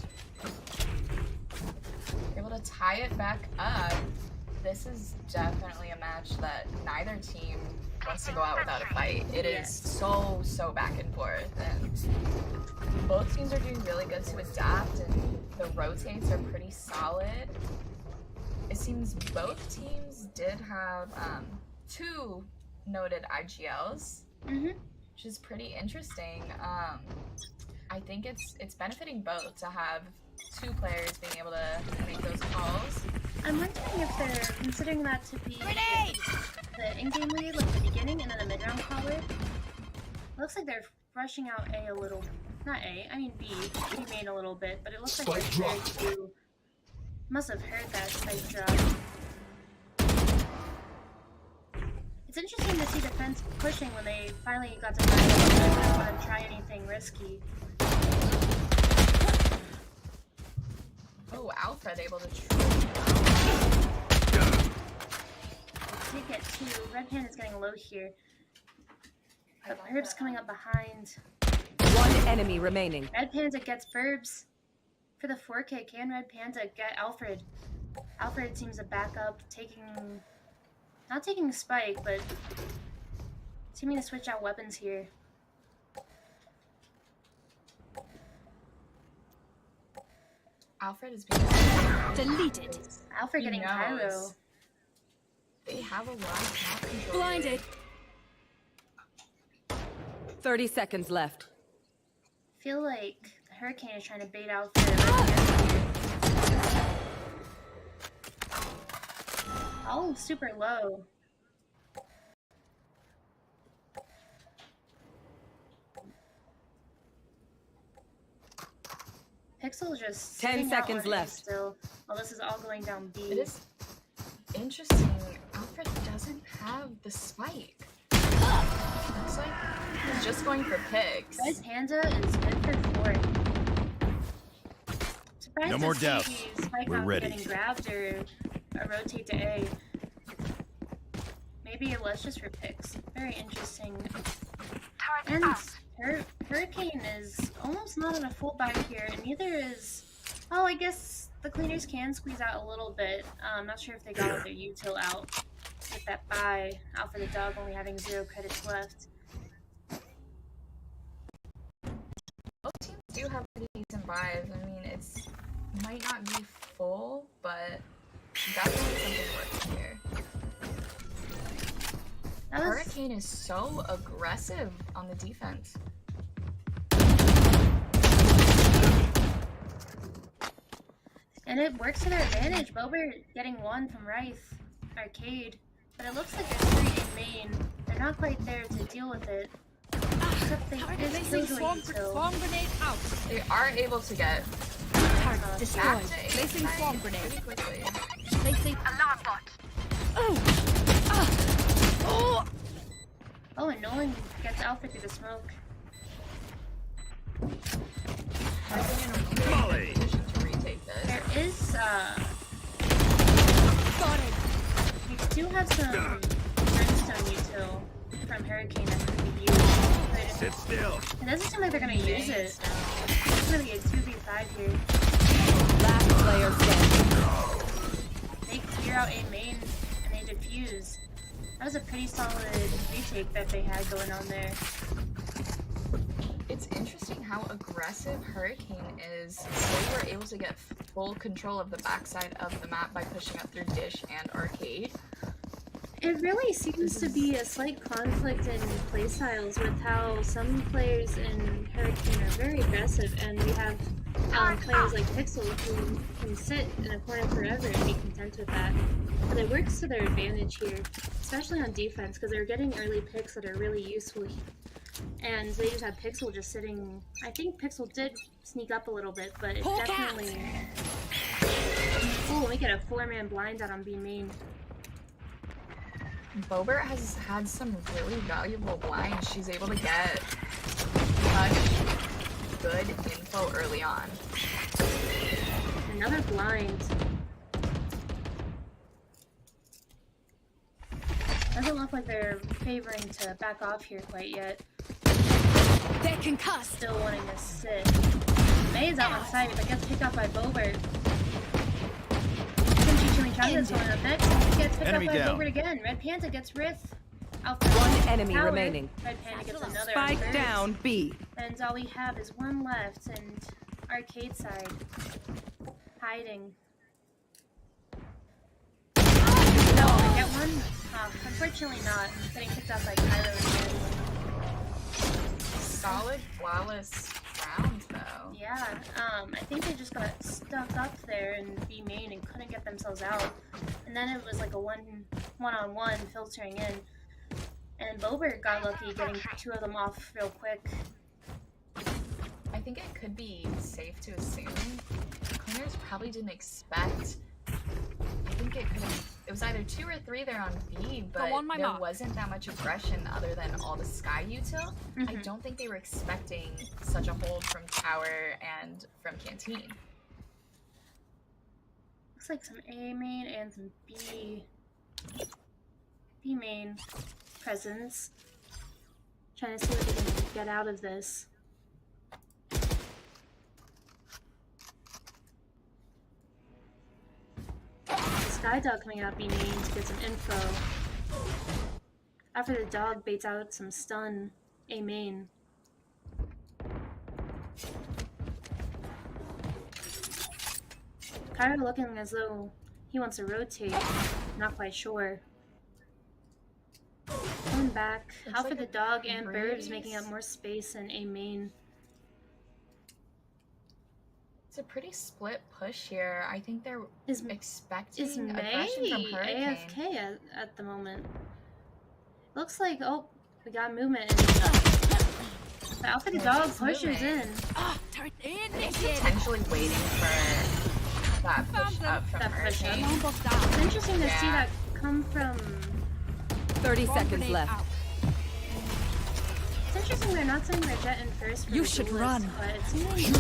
B: Able to tie it back up. This is definitely a match that neither team wants to go out without a fight. It is so back and forth, and both teams are doing really good to adapt, and the rotates are pretty solid. It seems both teams did have 2 noted IGLs, which is pretty interesting. I think it's benefiting both to have 2 players being able to make those calls.
A: I'm wondering if they're considering that to be the in-game lead, like the beginning, and then a mid-round caller. Looks like they're rushing out A a little. Not A, I mean B. B main a little bit, but it looks like they're trying to. Must have heard that spike drop. It's interesting to see defense pushing when they finally got to buy it. They didn't want to try anything risky.
B: Oh, Alfred able to
A: Did get 2. Red Panda is getting low here. But Burbs coming up behind.
C: 1 enemy remaining.
A: Red Panda gets Burbs for the 4K. Can Red Panda get Alfred? Alfred seems to back up, not taking Spike, but seeming to switch out weapons here.
B: Alfred is being
C: Deleted.
A: Alfred getting Pyro.
B: They have a lot of map control.
C: Blinded. 30 seconds left.
A: I feel like the Hurricane is trying to bait Alfred. Oh, super low. Pixel just
C: 10 seconds
A: out
C: left.
A: Still. Well, this is all going down B.
B: It is interesting. Alfred doesn't have the spike. Looks like he's just going for picks.
A: Red Panda is good for 4. Surprised
D: No more
A: to
D: doubts.
A: see Spike
D: We're
A: not
D: ready.
A: getting grabbed or a rotate to A. Maybe it was just for picks. Very interesting. And Hurricane is almost not on a full buy here, and neither is. Oh, I guess the cleaners can squeeze out a little bit. I'm not sure if they got their util out. Get that buy out for the dub, only having 0 credits left.
B: Both teams do have pretty decent buys. I mean, it might not be full, but definitely something working here. Hurricane is so aggressive on the defense.
A: And it works to their advantage. Bober getting 1 from Rife Arcade. But it looks like there's 3 in main. They're not quite there to deal with it. Except they
C: Placing swarm grenade out.
B: They are able to get
C: Target destroyed.
B: back to A
C: Placing swarm
B: pretty
C: grenade.
B: quickly.
C: Placing alarm bot.
A: Oh, and Nolan gets Alfred through the smoke.
B: Hurricane in a really good position to retake this.
A: There is,
C: Spotted.
A: we do have some Brimstone util from Hurricane that could be used.
D: Sit still.
A: It doesn't seem like they're gonna use it. It's gonna be a 2v5 here.
C: Last player standing.
A: They clear out A main and they defuse. That was a pretty solid retake that they had going on there.
B: It's interesting how aggressive Hurricane is. They were able to get full control of the backside of the map by pushing up through Dish and Arcade.
A: It really seems to be a slight conflict in playstyles with how some players in Hurricane are very aggressive, and we have players like Pixel who can sit in a corner forever and be content with that. But it works to their advantage here, especially on defense, because they're getting early picks that are really useful. And they just have Pixel just sitting. I think Pixel did sneak up a little bit, but it definitely. Oh, we get a 4-man blind out on B main.
B: Bobert has had some really valuable blinds. She's able to get such good info early on.
A: Another blind. Doesn't look like they're favoring to back off here quite yet.
C: They're concussed.
A: Still wanting to sit. May is out on side, but gets picked up by Bobert. Kimchi Chimichanga's going up next. He gets picked up by Bobert again. Red Panda gets Riff.
C: One enemy
A: tower.
C: remaining.
A: Red Panda gets another.
C: Spike down B.
A: And all we have is one left, and arcade side. Hiding. No, I get one? Unfortunately not. Getting picked up by Kylo again.
B: Solid, flawless round, though.
A: Yeah, I think they just got stuck up there in B main and couldn't get themselves out. And then it was like a one-on-one filtering in. And Bobert got lucky getting two of them off real quick.
B: I think it could be safe to assume cleaners probably didn't expect. I think it was either 2 or 3 there on B, but there wasn't that much aggression other than all the sky util. I don't think they were expecting such a hold from tower and from canteen.
A: Looks like some A main and some B main presence. Trying to see what they can get out of this. Sky Dog coming out B main to get some info. After the dog baits out some stun, A main. Kyra looking as though he wants to rotate. Not quite sure. Coming back.
B: Looks
A: Out for
B: like
A: the
B: a
A: dog and
B: breeze.
A: Burbs making up more space in A main.
B: It's a pretty split push here. I think they're
A: Is
B: expecting
A: May
B: aggression from Hurricane.
A: AFK at the moment? Looks like, oh, we got movement. The Out for the dog
B: She's
A: pushes
B: moving.
A: in.
B: Potentially waiting for that push up from
A: That push up.
B: Hurricane.
A: It's interesting to see
B: Yeah.
A: that come from.
C: 30 seconds left.
A: It's interesting they're not saying they're jet in first. For
C: You
A: the
C: should
A: duelist,
C: run.
A: But it seems like it's in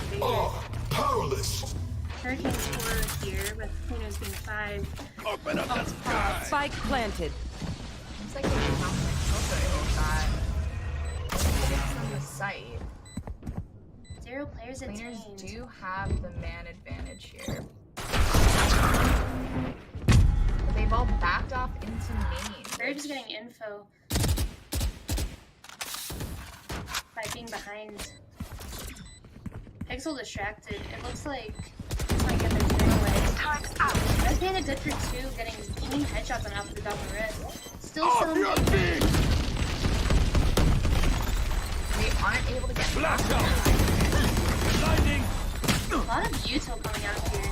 A: favor.
D: Powerless.
A: Hurricane 4 here with cleaners being 5.
D: Open up the sky.
C: Spike planted.
B: Looks like they can hold that. From the site.
A: 0 players
B: Cleaners
A: attained.
B: do have the man advantage here. But they've all backed off into main.
A: Burbs getting info by being behind. Pixel distracted. It looks like this might get their turn away. Red Panda did for 2, getting clean headshots on Alpha the Dog and Red. Still
D: Off
A: selling
D: your
A: the
D: feet.
B: They aren't able to get back.
D: Lightning.
A: A lot of util coming out here. I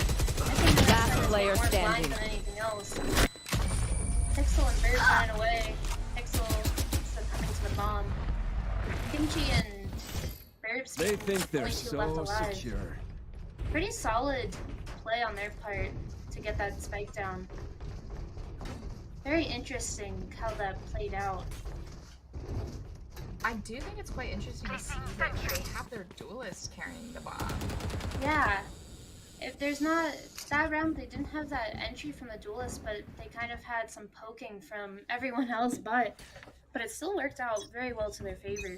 A: think the
C: Last
A: rest is
C: player
A: more
C: standing.
A: blind than anything else. Pixel and Bird running away. Pixel succumbing to the bomb. Kimchi and Bird's
D: They think they're
A: only 2 left
D: so
A: alive.
D: secure.
A: Pretty solid play on their part to get that spike down. Very interesting how that played out.
B: I do think it's quite interesting to see that they have their duelist carrying the bomb.
A: Yeah. If there's not that round, they didn't have that entry from the duelist, but they kind of had some poking from everyone else. But it still worked out very well to their favor.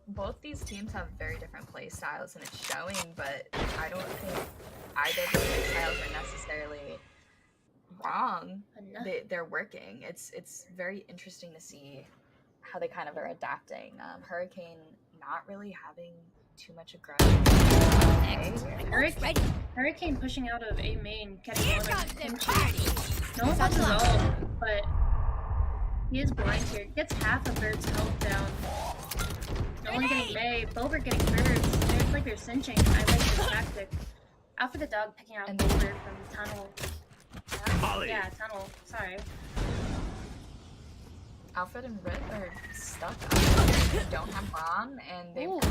B: Both these teams have very different play styles, and it's showing. But I don't think either of the play styles are necessarily wrong. They're working. It's very interesting to see how they kind of are adapting. Hurricane not really having too much aggression.
A: Hurricane pushing out of A main, getting one of Kimchi. No one touches all, but he is blind here. Gets half of Bird's health down. No one getting May. Bobert getting Birds. It's like they're cinching. I like this tactic. Out for the dog picking out Bobert from tunnel. Yeah, tunnel. Sorry.
B: Alfred and Rit are stuck. They don't have bomb, and they've
A: Ooh.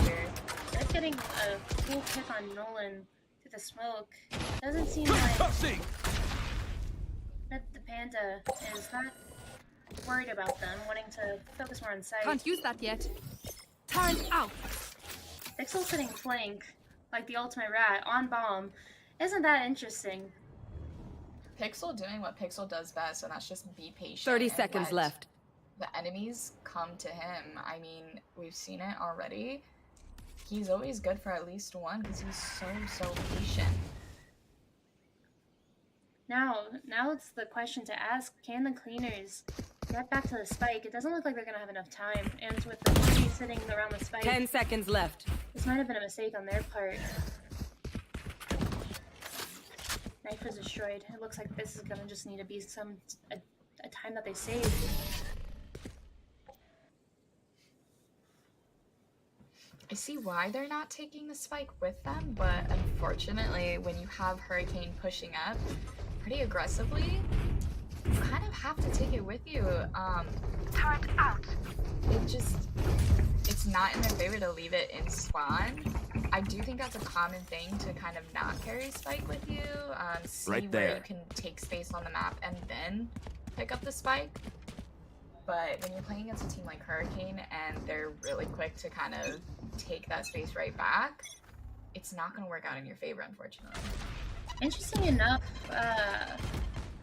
B: here.
A: They're getting a cool pick on Nolan through the smoke. Doesn't seem like that the Panda is not worried about them, wanting to focus more on sight.
C: Can't use that yet. Turn out.
A: Pixel sitting flank, like the ultimate rat, on bomb. Isn't that interesting?
B: Pixel doing what Pixel does best, and that's just be patient.
C: 30
B: and
C: seconds
B: let
C: left.
B: The enemies come to him. I mean, we've seen it already. He's always good for at least one because he's so patient.
A: Now it's the question to ask, can the cleaners get back to the spike? It doesn't look like they're going to have enough time. And with the three sitting around the spike,
C: 10 seconds left.
A: this might have been a mistake on their part. Knife was destroyed. It looks like this is going to just need to be a time that they save.
B: I see why they're not taking the spike with them, but unfortunately, when you have Hurricane pushing up pretty aggressively, you kind of have to take it with you.
C: Turret out.
B: It's not in their favor to leave it in spawn. I do think that's a common thing to kind of not carry spike with you. See
D: Right
B: where
D: there.
B: you can take space on the map and then pick up the spike. But when you're playing against a team like Hurricane and they're really quick to kind of take that space right back, it's not going to work out in your favor, unfortunately.
A: Interesting enough,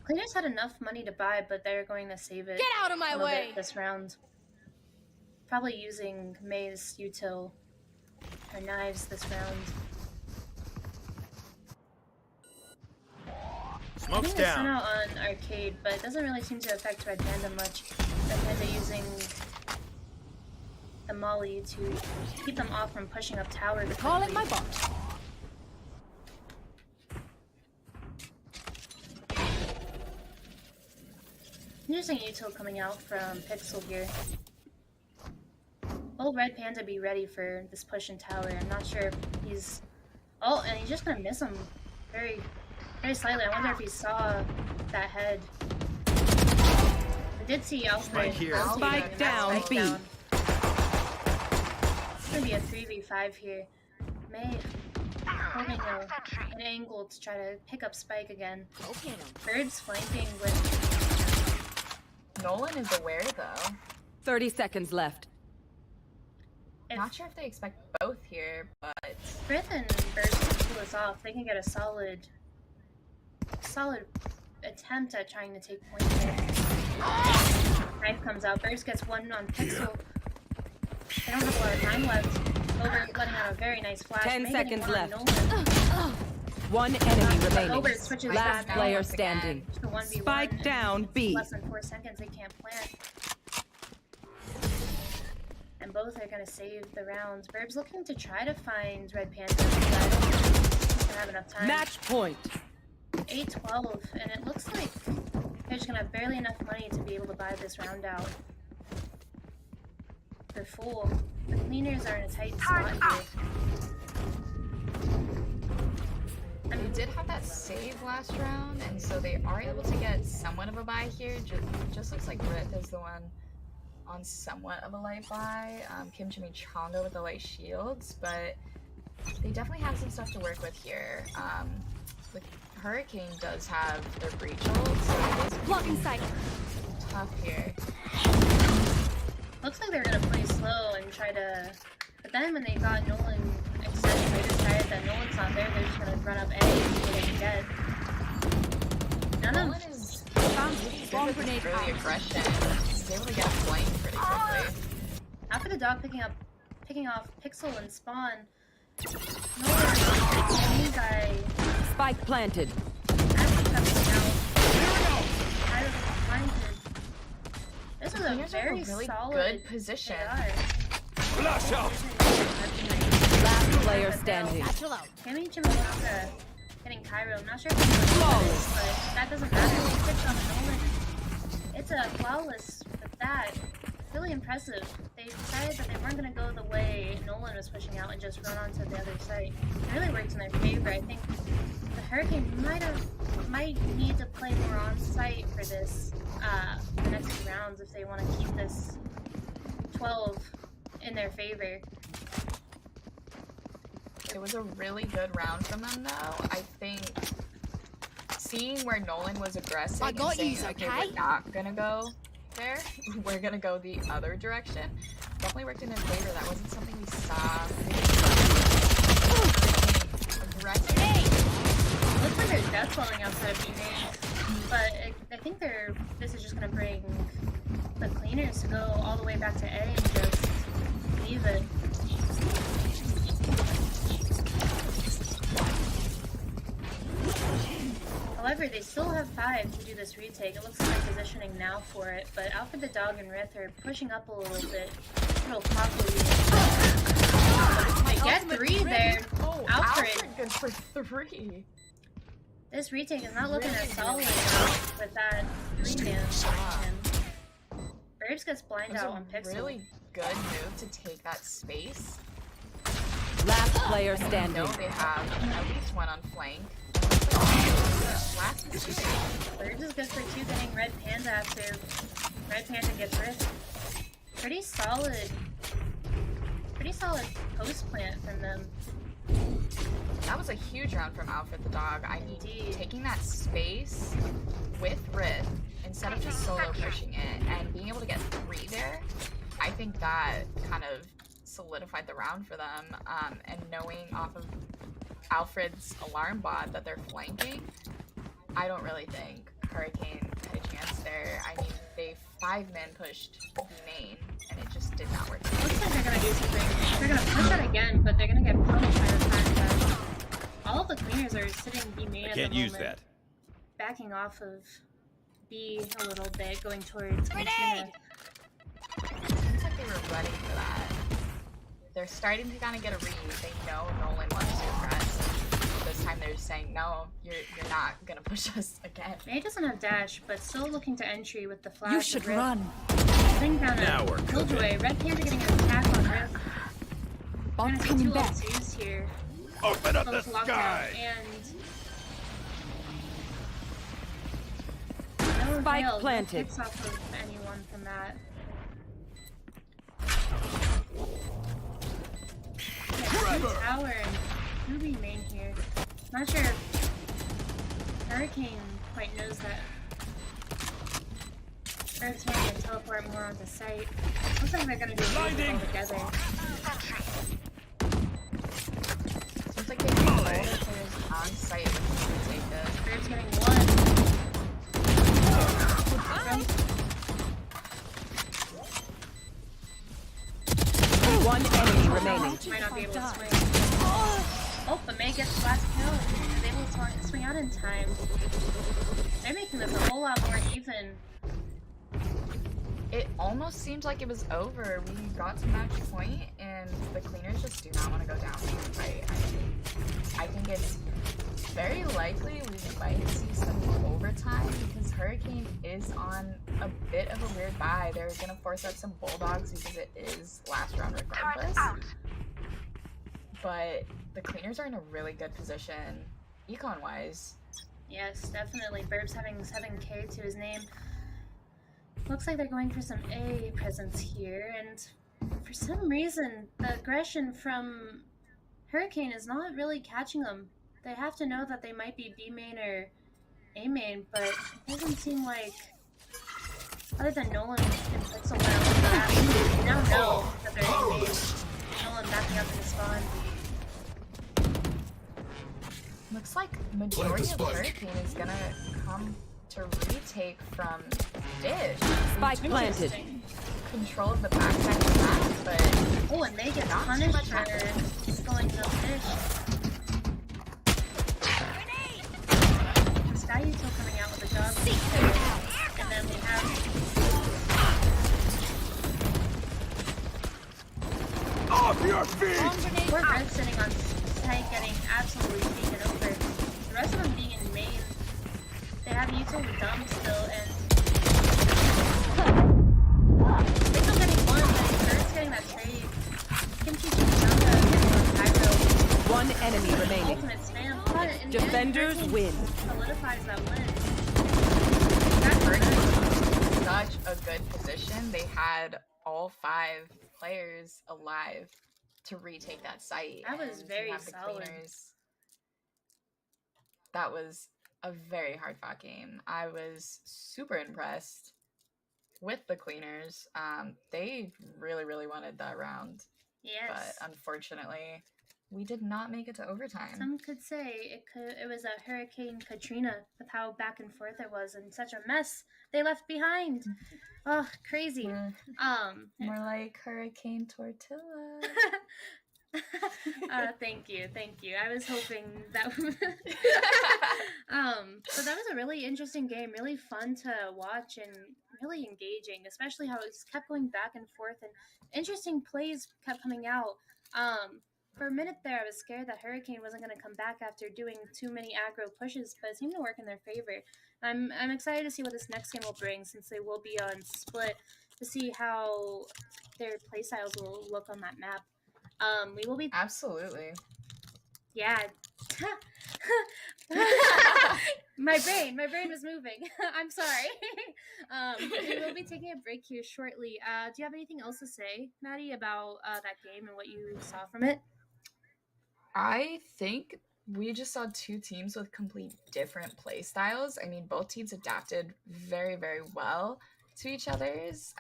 A: cleaners had enough money to buy, but they're going to save it.
C: Get out of my
A: a little
C: way.
A: bit this round. Probably using May's util or knives this round. I
D: Smoke's
A: think they sent
D: down.
A: out on arcade, but it doesn't really seem to affect Red Panda much. Red Panda using the molly to keep them off from pushing up tower.
C: Calling my boss.
A: Interesting util coming out from Pixel here. Will Red Panda be ready for this push in tower? I'm not sure if he's... Oh, and he's just gonna miss him very slightly. I wonder if he saw that head. I did see Alfred.
D: Right here.
C: Spike down, B.
A: It's gonna be a 3v5 here. May holding an angle to try to pick up Spike again. Bird's flanking with...
B: Nolan is aware, though.
C: 30 seconds left.
B: Not sure if they expect both here, but
A: Frith and Bird can pull this off. They can get a solid attempt at trying to take point here. Knife comes out. Burst gets one on Pixel. They don't have a lot of time left. Over letting out a very nice flash.
C: 10
A: May getting
C: seconds
A: one on
C: left.
A: Nolan.
C: One enemy
A: But
C: remaining.
A: Over switches
C: Last
A: back
C: player
B: once again.
C: standing.
A: to 1v1.
C: Spike
A: and
C: down, B.
A: Less than 4 seconds. They can't plant. And both are going to save the rounds. Burb's looking to try to find Red Panda, but I don't think he's going to have enough time.
C: Match point.
A: 8-12, and it looks like they're just going to have barely enough money to be able to buy this round out. For full. The cleaners are in a tight spot here.
B: they did have that save last round, and so they are able to get somewhat of a buy here. Just looks like Rith is the one on somewhat of a light buy. Kim Chimichanga with the light shields, but they definitely have some stuff to work with here. The Hurricane does have their breach ult, so it is
C: Blocking sight.
B: tough here.
A: Looks like they're gonna play slow and try to... But then when they got Nolan extended, they decided that Nolan's not there, they're just gonna run up A and see what they can get. None
B: Nolan
A: of...
B: is
C: Bomb
B: good with
C: grenade
B: his early
C: out.
B: aggression. He's able to get flanked pretty quickly.
A: After the dog picking off Pixel and Spawn, Nolan, any guy
C: Spike planted.
A: actually coming out. Kind of blinded. This is a
B: Cleaners are in
A: very
B: a really
A: solid
B: good position.
A: AR.
D: Flash out!
C: Last player standing.
A: Kimmy Chimichanga getting Cairo. I'm not sure if it's flawless, but that doesn't matter. They picked on Nolan. It's a flawless with that. Really impressive. They decided that they weren't going to go the way Nolan was pushing out and just run onto the other side. It really worked in their favor. I think the Hurricane might need to play more on site for this the next few rounds if they want to keep this 12 in their favor.
B: It was a really good round from them, though. I think seeing where Nolan was aggressive
C: I got
B: and saying,
C: yous,
B: okay,
C: okay?
B: we're not gonna go there, we're gonna go the other direction. definitely worked in their favor. That wasn't something we saw. Aggressive.
A: Looks like there's death falling outside of B main, but I think this is just gonna bring the cleaners to go all the way back to A and just leave it. However, they still have 5 to do this retake. It looks like they're positioning now for it, but Alfred the Dog and Rith are pushing up a little bit. Little cockily. They get 3 there.
B: Oh,
A: Alfred
B: good for 3.
A: This retake is not looking as solid with that 3-man behind him. Burbs gets blind out on Pixel.
B: Really good move to take that space.
C: Last player
B: I
C: standing.
B: know they have at least one on flank. Last is
A: Burbs is good for 2 getting Red Panda after Red Panda gets ripped. Pretty solid post plant from them.
B: That was a huge round from Alfred the Dog. I mean,
A: Indeed.
B: taking that space with Rith instead of just solo pushing it and being able to get 3 there, I think that kind of solidified the round for them. And knowing off of Alfred's alarm bot that they're flanking, I don't really think Hurricane had a chance there. I mean, they 5-man pushed the main, and it just did not work.
A: Looks like they're gonna do something. They're gonna push that again, but they're gonna get punished by the fact that all of the cleaners are sitting B main at the moment.
D: Can't use that.
A: Backing off of B a little bit, going towards
C: Grenade!
B: Seems like they were ready for that. They're starting to kind of get a read. They know Nolan wants to aggress. This time they're just saying, no, you're not gonna push us again.
A: May doesn't have dash, but still looking to entry with the flash.
C: You should run.
A: Putting down
D: Now we're
A: a Killjoy. Red Panda getting an attack on Rift.
C: Bomb
A: Gonna see
C: coming
A: 2
C: back.
A: L2s here.
D: Open up the
A: Both locked down,
D: sky!
A: and no
C: Spike
A: nails,
C: planted.
A: No picks off of anyone from that. Yeah, 2 tower and 2 remain here. Not sure if Hurricane quite knows that Earth's trying to teleport more onto site. Looks like they're gonna do it all together.
B: Seems like they have all their players on site to take this.
A: Earth's getting 1.
C: One enemy remaining.
A: Might not be able to swing. Oh, but May gets the last kill and is able to swing out in time. They're making this a whole lot more even.
B: It almost seems like it was over. We got to match point, and the cleaners just do not want to go down to the fight. I think it's very likely we might see some overtime because Hurricane is on a bit of a weird bye. They're gonna force out some bulldogs because it is last round regardless. But the cleaners are in a really good position, econ wise.
A: Yes, definitely. Burbs having 7k to his name. Looks like they're going for some A presence here, and for some reason, the aggression from Hurricane is not really catching them. They have to know that they might be B main or A main, but it doesn't seem like, other than Nolan and Pixel now, they now know that they're A main. Nolan backing up in the spawn.
B: Looks like majority of Hurricane is gonna come to retake from Dish.
C: Spike planted.
A: Interesting.
B: Control of the backside of the map, but
A: Oh, and they get
B: not too
A: punished
B: much
A: for
B: happening.
A: going no fish. Sky Util coming out with a dog. And then we have
D: Off your feet!
A: poor Red sitting on site getting absolutely taken over. The rest of them being in main. They have Util with dumb still, and they're still getting 1, but Bird's getting that trade. Kimchi Chimichanga getting on Pyro.
C: One enemy remaining.
A: Ultimate spam, but in the
C: Defenders
A: end,
C: win.
A: solidifies that win.
B: such a good position. They had all 5 players alive to retake that site.
A: That was
B: and
A: very
B: you have the
A: solid.
B: cleaners. That was a very hard fought game. I was super impressed with the cleaners. They really, really wanted that round, but
A: Yes.
B: unfortunately, we did not make it to overtime.
A: Some could say it was a Hurricane Katrina with how back and forth it was and such a mess they left behind. Oh, crazy.
B: More like Hurricane Tortilla.
A: Thank you. I was hoping that. So that was a really interesting game, really fun to watch and really engaging, especially how it just kept going back and forth and interesting plays kept coming out. For a minute there, I was scared that Hurricane wasn't going to come back after doing too many aggro pushes, but it seemed to work in their favor. I'm excited to see what this next game will bring, since they will be on split, to see how their playstyles will look on that map. We will be
B: Absolutely.
A: yeah. my brain was moving. I'm sorry. We will be taking a break here shortly. Do you have anything else to say, Maddie, about that game and what you saw from it?
B: I think we just saw two teams with complete different play styles. I mean, both teams adapted very, very well to each other's.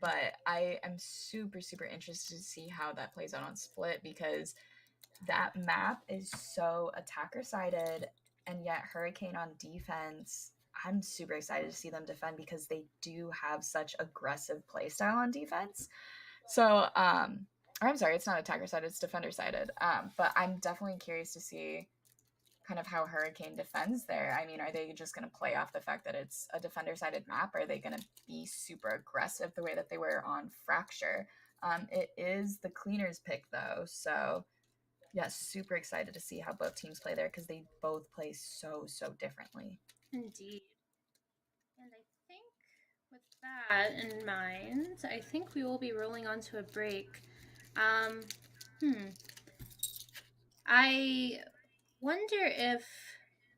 B: But I am super, super interested to see how that plays out on Split, because that map is so attacker sided, and yet Hurricane on defense. I'm super excited to see them defend because they do have such aggressive play style on defense. So, or I'm sorry, it's not attacker sided, it's defender sided. But I'm definitely curious to see kind of how Hurricane defends there. I mean, are they just going to play off the fact that it's a defender sided map? Or are they going to be super aggressive the way that they were on Fracture? It is the cleaners pick though. So, yeah, super excited to see how both teams play there, because they both play so, so differently.
A: Indeed. And I think with that in mind, I think we will be rolling on to a break. I wonder if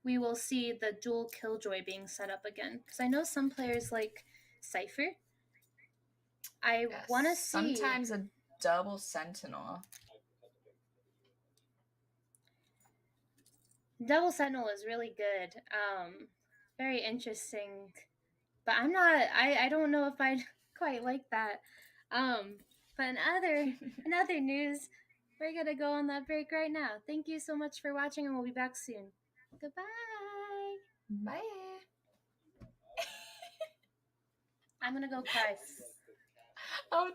A: we will see the dual Killjoy being set up again, because I know some players like Cypher. I want to see.
B: Sometimes a double Sentinel.
A: Double Sentinel is really good. Very interesting. But I'm not. I don't know if I'd quite like that. But in other news, we're gonna go on that break right now. Thank you so much for watching, and we'll be back soon. Goodbye.
B: Bye.
A: I'm gonna go cry.
B: Oh.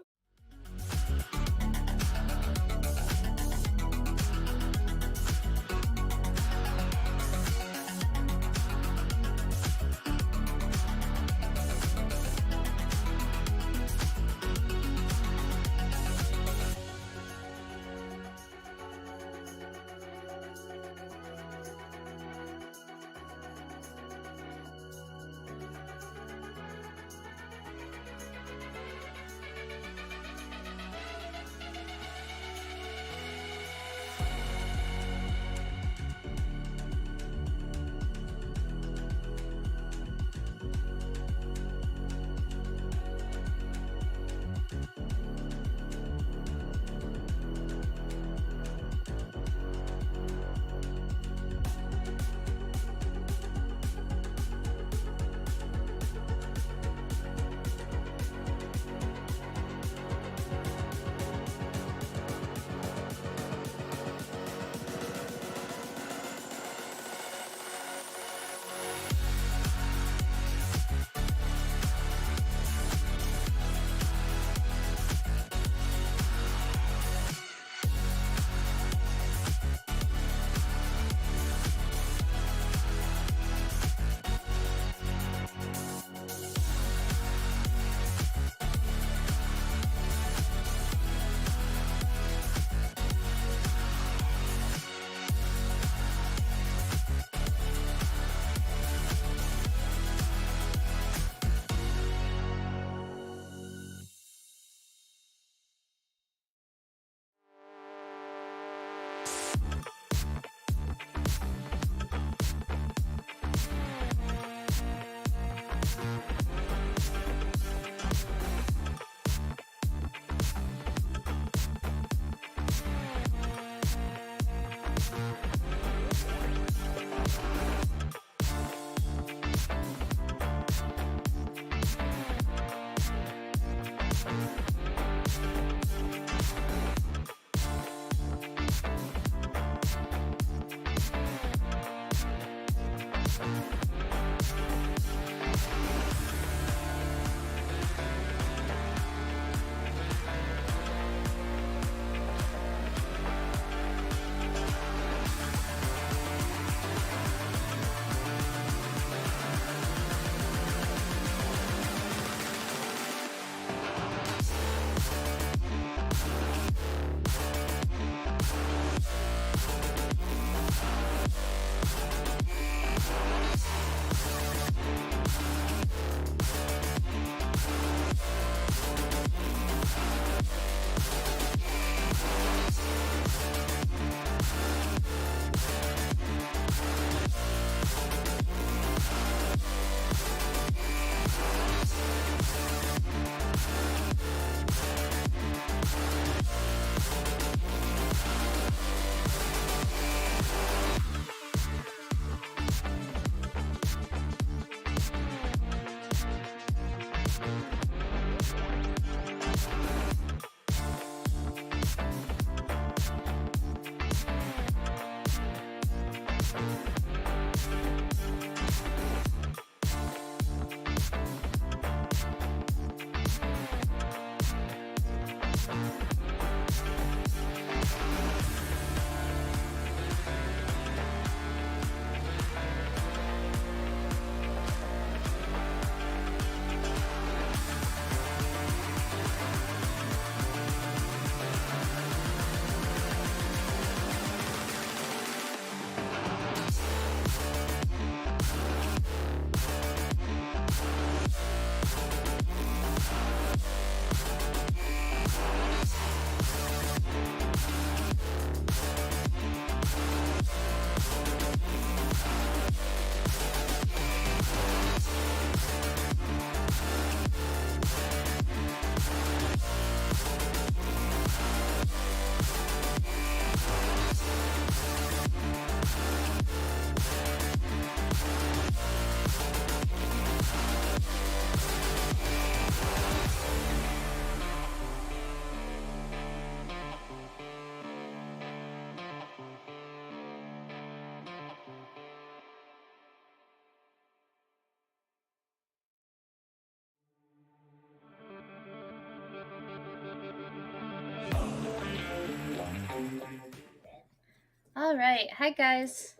A: All right. Hi, guys.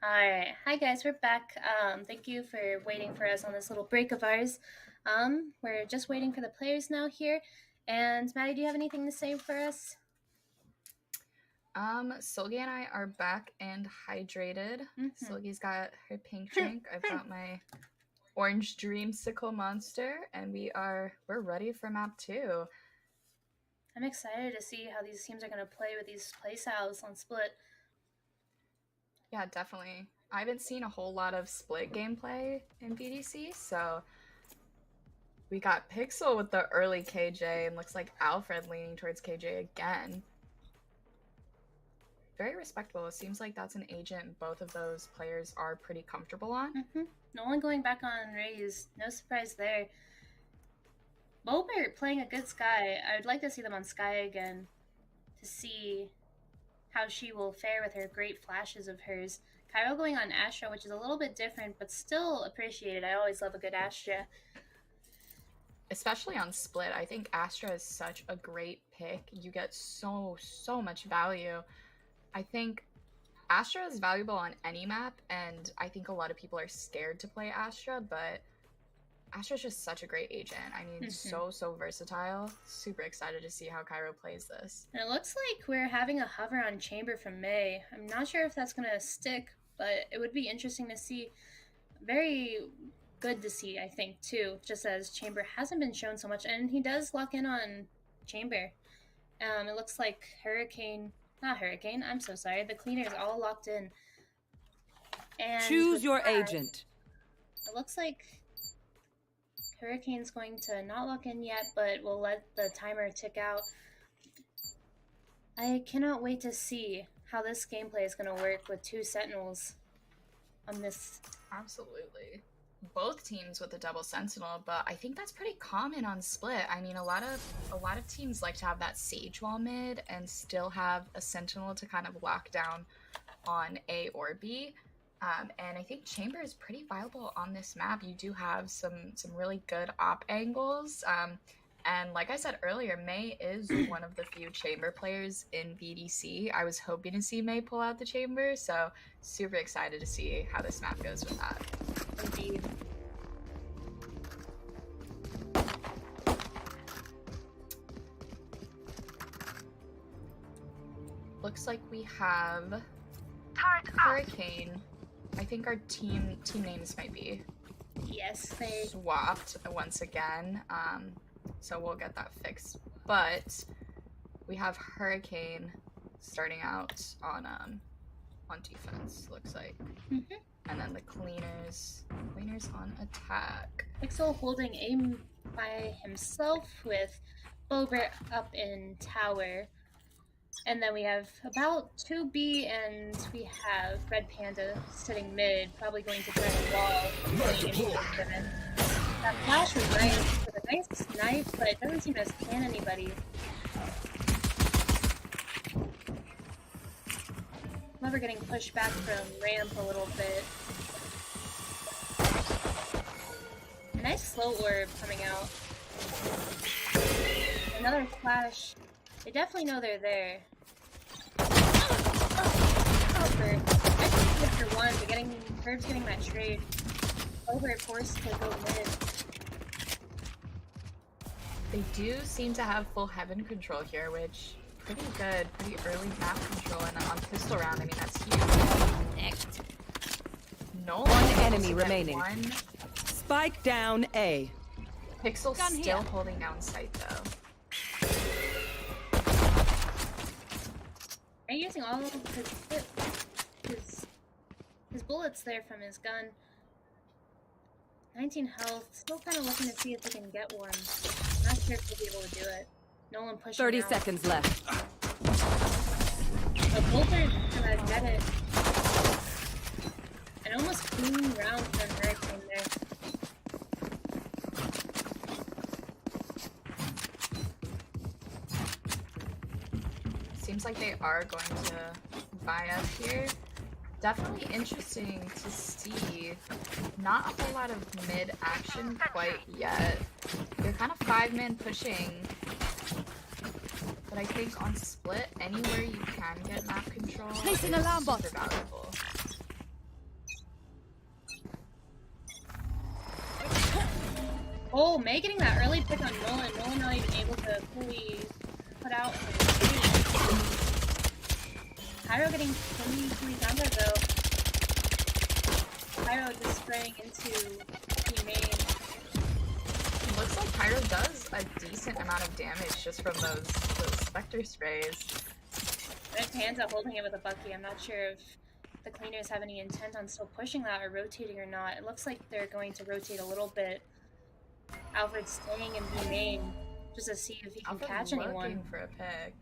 A: All right. Hi, guys. We're back. Thank you for waiting for us on this little break of ours. We're just waiting for the players now here. And Maddie, do you have anything to say for us?
B: Silgi and I are back and hydrated.
A: Mhm.
B: Silgi's got her pink drink. I've got my orange dreamsicle monster, and we're ready for map 2.
A: I'm excited to see how these teams are going to play with these playstyles on Split.
B: Yeah, definitely. I haven't seen a whole lot of Split gameplay in BDC, so we got Pixel with the early KJ, and looks like Alfred leaning towards KJ again. Very respectable. It seems like that's an agent both of those players are pretty comfortable on.
A: Mm-hmm. Nolan going back on Raze. No surprise there. Both are playing a good Skye. I would like to see them on Skye again to see how she will fare with her great flashes of hers. Cairo going on Astra, which is a little bit different, but still appreciated. I always love a good Astra.
B: Especially on Split, I think Astra is such a great pick. You get so much value. I think Astra is valuable on any map, and I think a lot of people are scared to play Astra, but Astra's just such a great agent. I mean, so versatile. Super excited to see how Cairo plays this.
A: And it looks like we're having a hover on Chamber from May. I'm not sure if that's going to stick, but it would be interesting to see. Very good to see, I think, too, just as Chamber hasn't been shown so much. And he does lock in on Chamber. It looks like not Hurricane, I'm so sorry. The Cleaner is all locked in. And
C: choose your agent.
A: It looks like Hurricane's going to not lock in yet, but we'll let the timer tick out. I cannot wait to see how this gameplay is going to work with 2 Sentinels on this.
B: Absolutely. both teams with a double sentinel, but I think that's pretty common on split. I mean, a lot of teams like to have that sage wall mid and still have a sentinel to kind of lock down on A or B. And I think chamber is pretty viable on this map. You do have some really good op angles. And like I said earlier, Mei is one of the few chamber players in BDC. I was hoping to see Mei pull out the chamber, so super excited to see how this map goes with that.
A: Indeed.
B: Looks like we have Hurricane. I think our team names might be
A: Yes, they.
B: swapped once again. So we'll get that fixed. But we have Hurricane starting out on defense, looks like.
A: Mm-hmm.
B: And then the cleaners on attack.
A: Pixel holding aim by himself with Bobert up in tower. And then we have about 2B and we have Red Panda sitting mid, probably going to try the wall. That flash was nice, with a nice knife, but it doesn't seem to scan anybody. Clever getting pushed back from ramp a little bit. A nice slow orb coming out. Another flash. They definitely know they're there. Over. Nice good for one, but Bird's getting that trade. Over forced to go mid.
B: They do seem to have full heaven control here, which pretty good, pretty early map control, and on pistol round, I mean that's huge.
C: Next.
B: No
C: One enemy remaining.
B: One.
C: Spike down A.
B: Pixel
C: Gun
B: still
C: here.
B: holding down sight though.
A: Are you using all of his bullets there from his gun? 19 health. Still kind of looking to see if he can get one. Not sure if he'll be able to do it. Nolan pushing
C: 30
A: out.
C: seconds left.
A: But Bolter's gonna get it. An almost clean round from Hurricane there.
B: Seems like they are going to buy up here. Definitely interesting to see. Not a whole lot of mid action quite yet. They're kind of 5-man pushing. But I think on split, anywhere you can get map control
C: Placing
B: is
C: alarm bot.
B: super valuable.
A: Oh, May getting that early pick on Nolan. Nolan not even able to fully put out his Pyro getting fully down there though. Pyro just spraying into the main.
B: Looks like Pyro does a decent amount of damage just from those Spectre sprays.
A: Red Panda holding it with a Bucky. I'm not sure if the cleaners have any intent on still pushing that or rotating or not. It looks like they're going to rotate a little bit. Alfred's staying in the main just to see if he can
B: Alfred
A: catch
B: looking
A: anyone.
B: for a pick.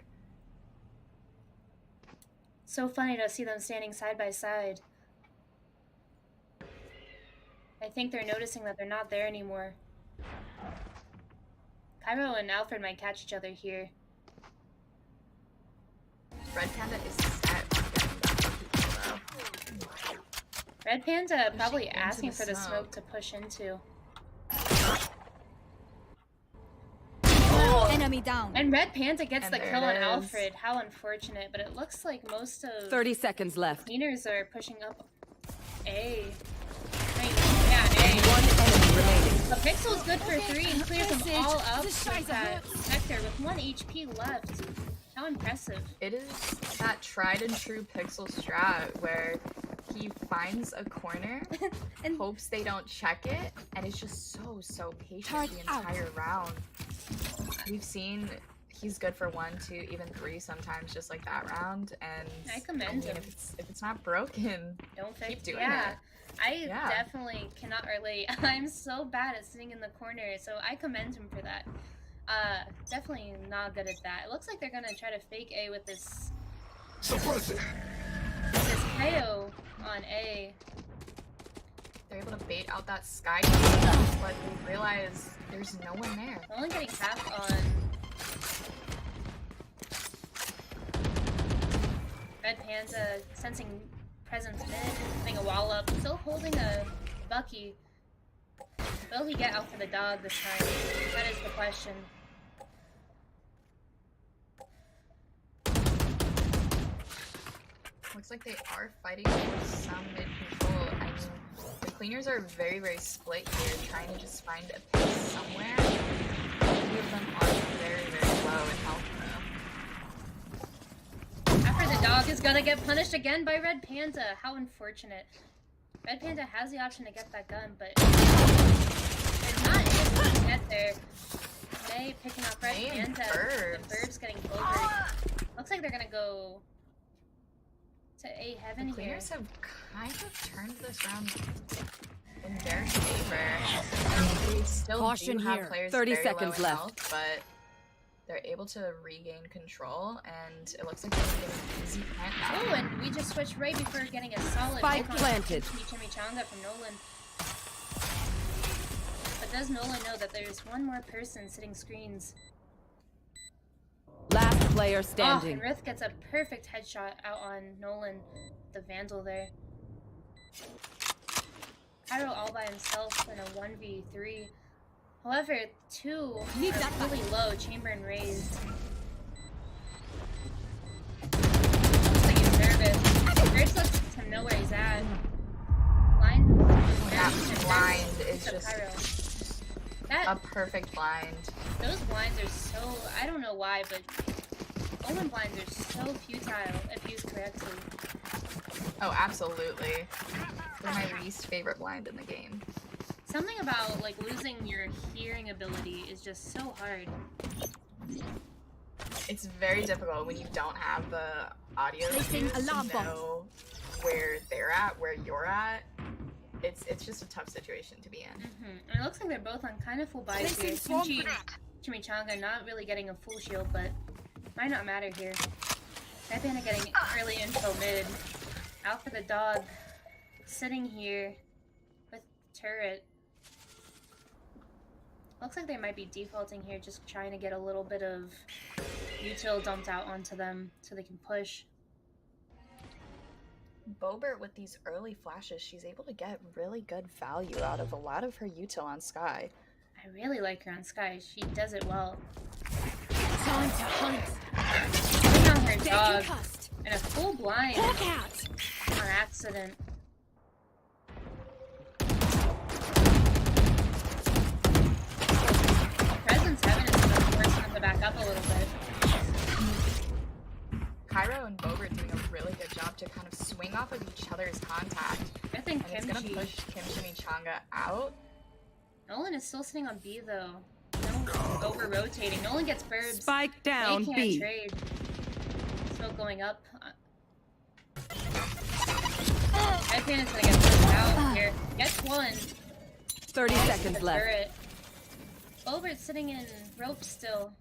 A: So funny to see them standing side by side. I think they're noticing that they're not there anymore. Cairo and Alfred might catch each other here.
B: Red Panda is set on getting that for people though.
A: Red Panda probably
B: into
A: asking
B: the
A: for the
B: smoke.
A: smoke to push into.
E: Enemy down.
A: And Red Panda gets
B: And
A: the
B: there
A: kill on
B: it is.
A: Alfred. How unfortunate, but it looks like most of
C: 30 seconds left.
A: cleaners are pushing up A. Right, yeah, A.
C: One enemy remaining.
A: The Pixel is good for 3 and clears them
E: Message.
A: all up
E: This
A: with
E: guy's a
A: that
E: hit.
A: Spectre with 1 HP left. How impressive.
B: It is that tried and true Pixel strat where he finds a corner,
A: And
B: hopes they don't check it, and is just so patient
E: Turret
B: the
E: out.
B: entire round. We've seen he's good for 1, 2, even 3 sometimes, just like that round. And
A: I commend him.
B: if it's not broken,
A: don't fix
B: keep doing
A: yeah.
B: it.
A: I
B: Yeah.
A: definitely cannot relate. I'm so bad at sitting in the corner, so I commend him for that. Definitely not good at that. It looks like they're gonna try to fake A with this
D: Suppress it.
A: KO on A.
B: they're able to bait out that sky, but they realize there's no one there.
A: Only getting half on Red Panda, sensing presence mid, putting a wall up, still holding a Bucky. Will he get out for the dog this time? That is the question.
B: Looks like they are fighting for some mid control. I mean, the cleaners are very, very split here, trying to just find a piece somewhere. Many of them are very, very low in health though.
A: After the dog is gonna get punished again by Red Panda. How unfortunate. Red Panda has the option to get that gun, but they're not able to get there. May picking up Red Panda. The Bird's getting over. Looks like they're gonna go to A heaven
B: The
A: here.
B: cleaners have kind of turned this round in their favor. They still
C: Caution
B: do have
C: here.
B: players
C: 30
B: very
C: seconds
B: low in
C: left.
B: health, but they're able to regain control, and it looks like they're getting an easy plant now.
A: Oh, and we just switched right before getting a solid
C: Spike
A: pick on
C: planted.
A: Chimichanga from Nolan. But does Nolan know that there's one more person sitting screens?
C: Last player
A: Oh,
C: standing.
A: and Rith gets a perfect headshot out on Nolan, the Vandal there. Pyro all by himself in a 1v3. However, two are really low, Chamber and Raised. Looks like he's nervous. Graves looks to know where he's at. Blind?
B: That blind is
A: To
B: just
A: Pyro.
B: a
A: That,
B: perfect blind.
A: those blinds are so, I don't know why, but Omen blinds are so futile if used correctly.
B: Oh, absolutely. They're my least favorite blind in the game.
A: Something about like losing your hearing ability is just so hard.
B: It's very difficult when you don't have the audio
C: Placing
B: cues to
C: alarm bomb.
B: know where they're at, where you're at. It's just a tough situation to be in.
A: And it looks like they're both on kind of full buys here. Kimchi, Chimichanga not really getting a full shield, but might not matter here. Red Panda getting early info mid. Out for the dog. Sitting here with turret. Looks like they might be defaulting here, just trying to get a little bit of util dumped out onto them so they can push.
B: Bobert with these early flashes, she's able to get really good value out of a lot of her util on Sky.
A: I really like her on Sky. She does it well.
C: Time to hunt.
A: Putting on her
C: Get
A: dog
C: concussed.
A: and a full blind
C: Hawk out.
A: on accident. Presence Heaven is going to force them to back up a little bit.
B: Cairo and Bobert doing a really good job to kind of swing off of each other's contact.
A: I think
B: And it's gonna
A: Kimchi.
B: push Kim Chimichanga out.
A: Nolan is still sitting on B though. No over rotating. Nolan gets burbs.
C: Spike down
A: They can't
C: B.
A: trade. Smoke going up. Red Panda's gonna get pushed out here. Gets one.
C: 30 seconds left.
A: Turret. Bobert's sitting in rope still.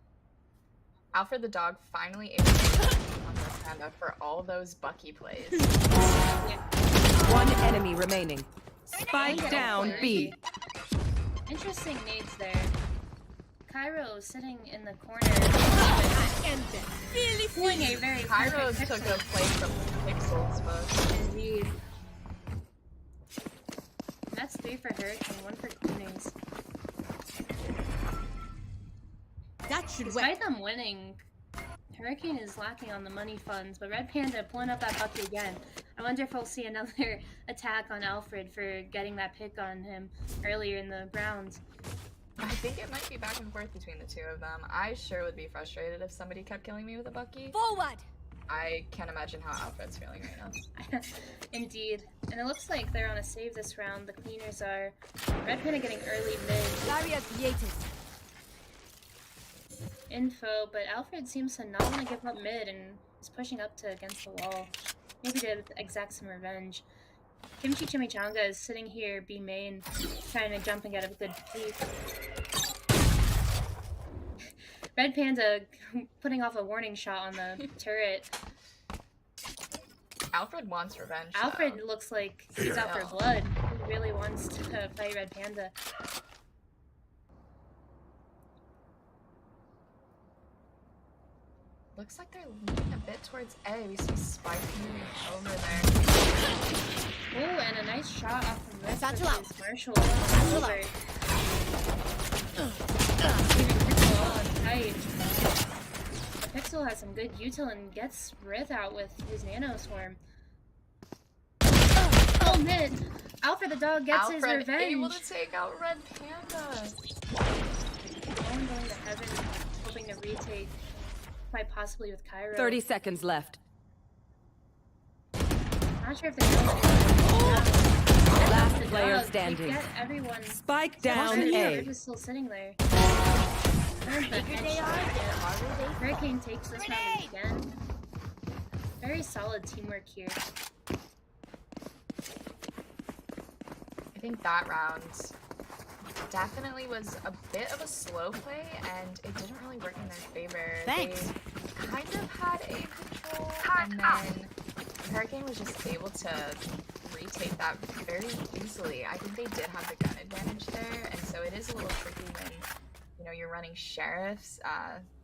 B: Alfred the dog finally able to on Red Panda for all those Bucky plays.
C: One enemy remaining. Spike down B.
A: Interesting nades there. Cairo sitting in the corner. Pulling a very
B: Cairo
A: perfect
B: took
A: pixel.
B: a play from Pixels, but
A: Indeed. That's 3 for Hurricane, 1 for Cleaners.
C: That should
A: Despite them winning, Hurricane is lacking on the money funds, but Red Panda pulling up that Bucky again. I wonder if we'll see another attack on Alfred for getting that pick on him earlier in the round.
B: I think it might be back and forth between the two of them. I sure would be frustrated if somebody kept killing me with a Bucky.
C: Forward.
B: I can't imagine how Alfred's feeling right now.
A: Indeed. And it looks like they're on a save this round. The Cleaners are. Red Panda getting early mid
C: Barrier created.
A: info, but Alfred seems to not want to give up mid and is pushing up to against the wall. Maybe to exact some revenge. Kimchi Chimichanga is sitting here, B main, trying to jump and get a good peek. Red Panda putting off a warning shot on the turret.
B: Alfred wants revenge.
A: Alfred
B: though.
A: looks like he's out for blood. really wants to fight Red Panda.
B: Looks like they're leaning a bit towards A. We see Spike moving over there.
A: Oh, and a nice shot off the wrist with
E: Satchel out.
A: his Marshall.
E: Satchel out.
A: Leaving Pixel all tight. Pixel has some good util and gets Rith out with his Nano Swarm. Oh, mid! Alfred the dog gets his
B: Alfred
A: revenge!
B: able to take out Red Panda.
A: Nolan going to heaven, hoping to retake, quite possibly with Cairo.
C: 30 seconds left.
A: Not sure if they know it.
C: Last
A: The
C: player
A: dog,
C: standing.
A: They get everyone.
C: Spike down
A: They're
C: A.
A: just still sitting there. There's the headshot. Hurricane takes this round again. Very solid teamwork here.
B: I think that round definitely was a bit of a slow play, and it didn't really work in their favor.
E: Thanks.
B: They kind of had A control, and then Hurricane was just able to retake that very easily. I think they did have the gun advantage there, and so it is a little tricky when, you know, you're running Sheriffs,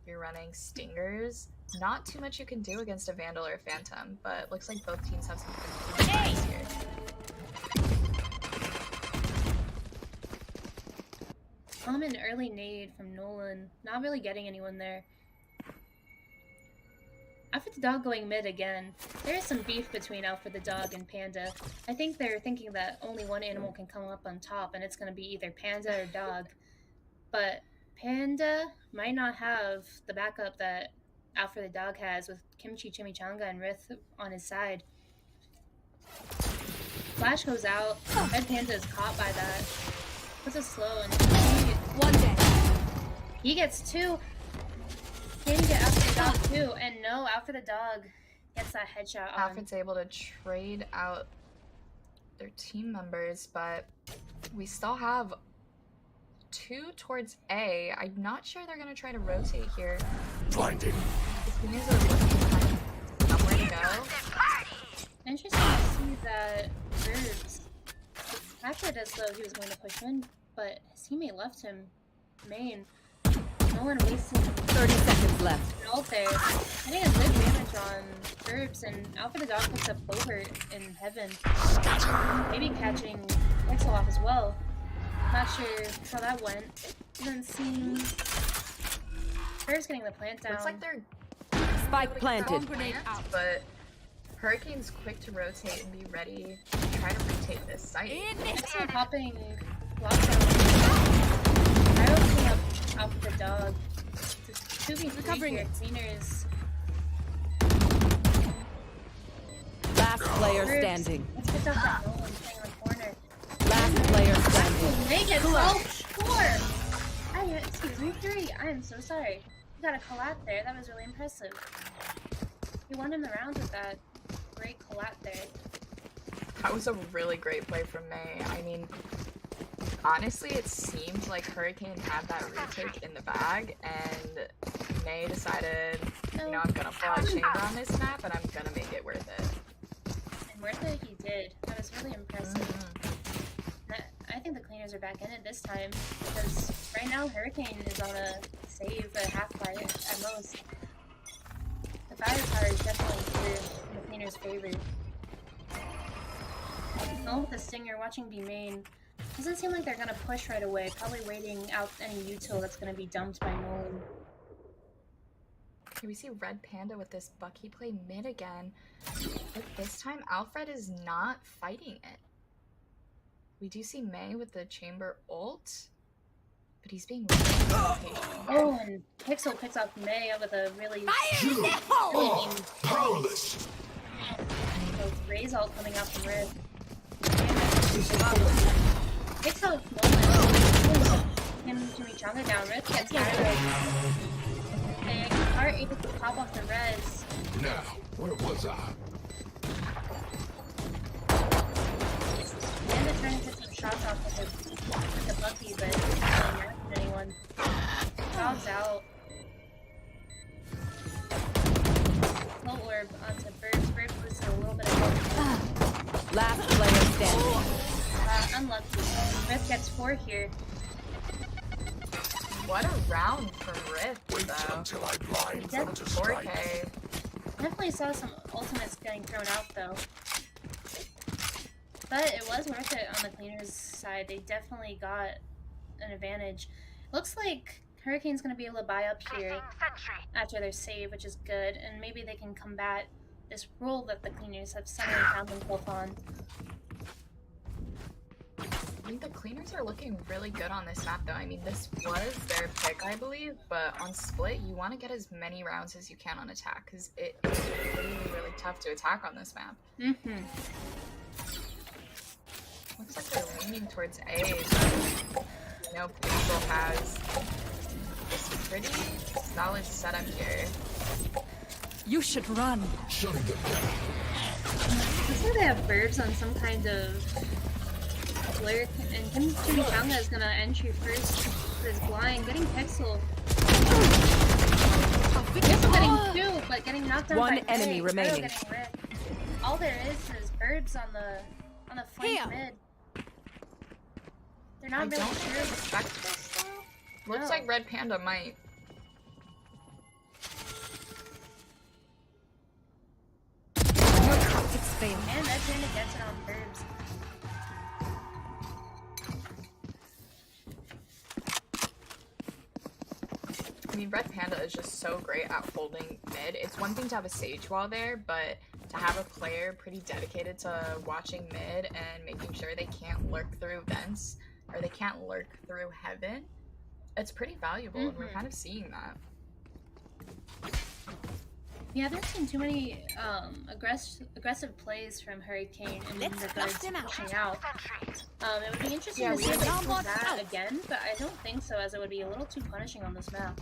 B: you're running Stingers. Not too much you can do against a Vandal or Phantom, but looks like both teams have some good points here.
A: An early nade from Nolan. Not really getting anyone there. Alfred the dog going mid again. There is some beef between Alfred the dog and Panda. I think they're thinking that only one animal can come up on top, and it's going to be either Panda or dog. But Panda might not have the backup that Alfred the dog has with Kimchi, Chimichanga, and Rith on his side. Flash goes out. Red Panda is caught by that. Puts it slow, and
E: One day.
A: he gets two. Can he get Alfred the dog too? And no, Alfred the dog gets that headshot on.
B: Alfred's able to trade out their team members, but we still have two towards A. I'm not sure they're going to try to rotate here.
D: Blinding.
B: The Phoenix are looking kind of somewhere to go.
A: Interesting to see that Verbs acted as though he was going to push in, but his teammate left him main. No one wasting
C: 30 seconds left.
A: an ult there. I think it's good damage on Verbs, and Alpha the dog picks up over in heaven. Maybe catching Pixel off as well. Not sure how that went. Doesn't seem. Verbs getting the plant down.
B: Looks like they're
C: Spike planted.
B: grenade out, but Hurricane's quick to rotate and be ready to try to retake this site.
A: Pixel popping lockdown. I don't see up Alpha the dog. It's 2v3 here. Cleaners.
C: Last player
A: Verbs.
C: standing.
A: Let's get up that Nolan playing in the corner.
C: Last player standing.
A: Make it so score! Excuse me, 3. I am so sorry. You got a collat there. That was really impressive. You won in the round with that great collat there.
B: That was a really great play from May. I mean, honestly, it seemed like Hurricane had that retake in the bag, and May decided, you know, I'm gonna pull out Chamber on this map, and I'm gonna make it worth it.
A: And worth it he did. That was really impressive. I think the cleaners are back in it this time, because right now Hurricane is on a save, a half fight at most. The firepower is definitely here in the cleaner's favor. Null with the Stinger, watching B main. Doesn't seem like they're gonna push right away, probably waiting out any util that's gonna be dumped by Nolan.
B: Here we see Red Panda with this Bucky play mid again, but this time Alfred is not fighting it. We do see May with the Chamber ult, but he's being really patient.
A: Oh, and Pixel picks up May with a really mean
D: Powerless.
A: both Ray's ult coming out from Red. Pixel Nolan. Him Chimichanga down. Red gets tired. They are able to pop off the res.
D: Now, where was I?
A: Panda trying to get some shots off with the Bucky, but it's not really matching anyone. Dog's out. Slow orb onto Birds. Birds loses a little bit of health.
C: Last player standing.
A: Unlucky. Rift gets 4 here.
B: What a round from Rift,
D: Wait
B: though.
D: until I blind
A: He
D: them
A: did
D: to strike.
B: 4K.
A: Definitely saw some ultimates getting thrown out though. But it was worth it on the cleaners side. They definitely got an advantage. Looks like Hurricane's going to be able to buy up here after their save, which is good. And maybe they can combat this rule that the cleaners have suddenly found themselves on.
B: I think the cleaners are looking really good on this map, though. I mean, this was their pick, I believe, but on split, you want to get as many rounds as you can on attack, because it is really, really tough to attack on this map.
A: Mm-hmm.
B: Looks like they're leaning towards A, but you know, People has this pretty solid setup here.
C: You should run.
D: Shutting them down.
A: Looks like they have birds on some kind of lurk, and Chimichanga is gonna entry first for his blind, getting Pixel. Pixel getting 2, but getting knocked down
C: One
A: by
C: enemy
A: Faye.
C: remaining.
A: Getting ripped. All there is birds on the flank
E: Here.
A: mid. They're
B: I
A: not really
B: don't
A: sure.
B: expect this, though. Looks
A: No.
B: like Red Panda might.
C: It's failing.
A: And Red Panda gets it on birds.
B: I mean, Red Panda is just so great at holding mid. It's one thing to have a Sage wall there, but to have a player pretty dedicated to watching mid and making sure they can't lurk through vents, or they can't lurk through heaven, it's pretty valuable, and we're kind of seeing that.
A: Yeah, there seen too many aggressive plays from Hurricane and
E: Let's
A: the
E: flush
A: guards
E: them out.
A: pushing out. It would be interesting
B: Yeah,
A: to
B: we
A: see if they
E: have
A: do
E: not
A: that
E: out.
A: again, but I don't think so, as it would be a little too punishing on this map.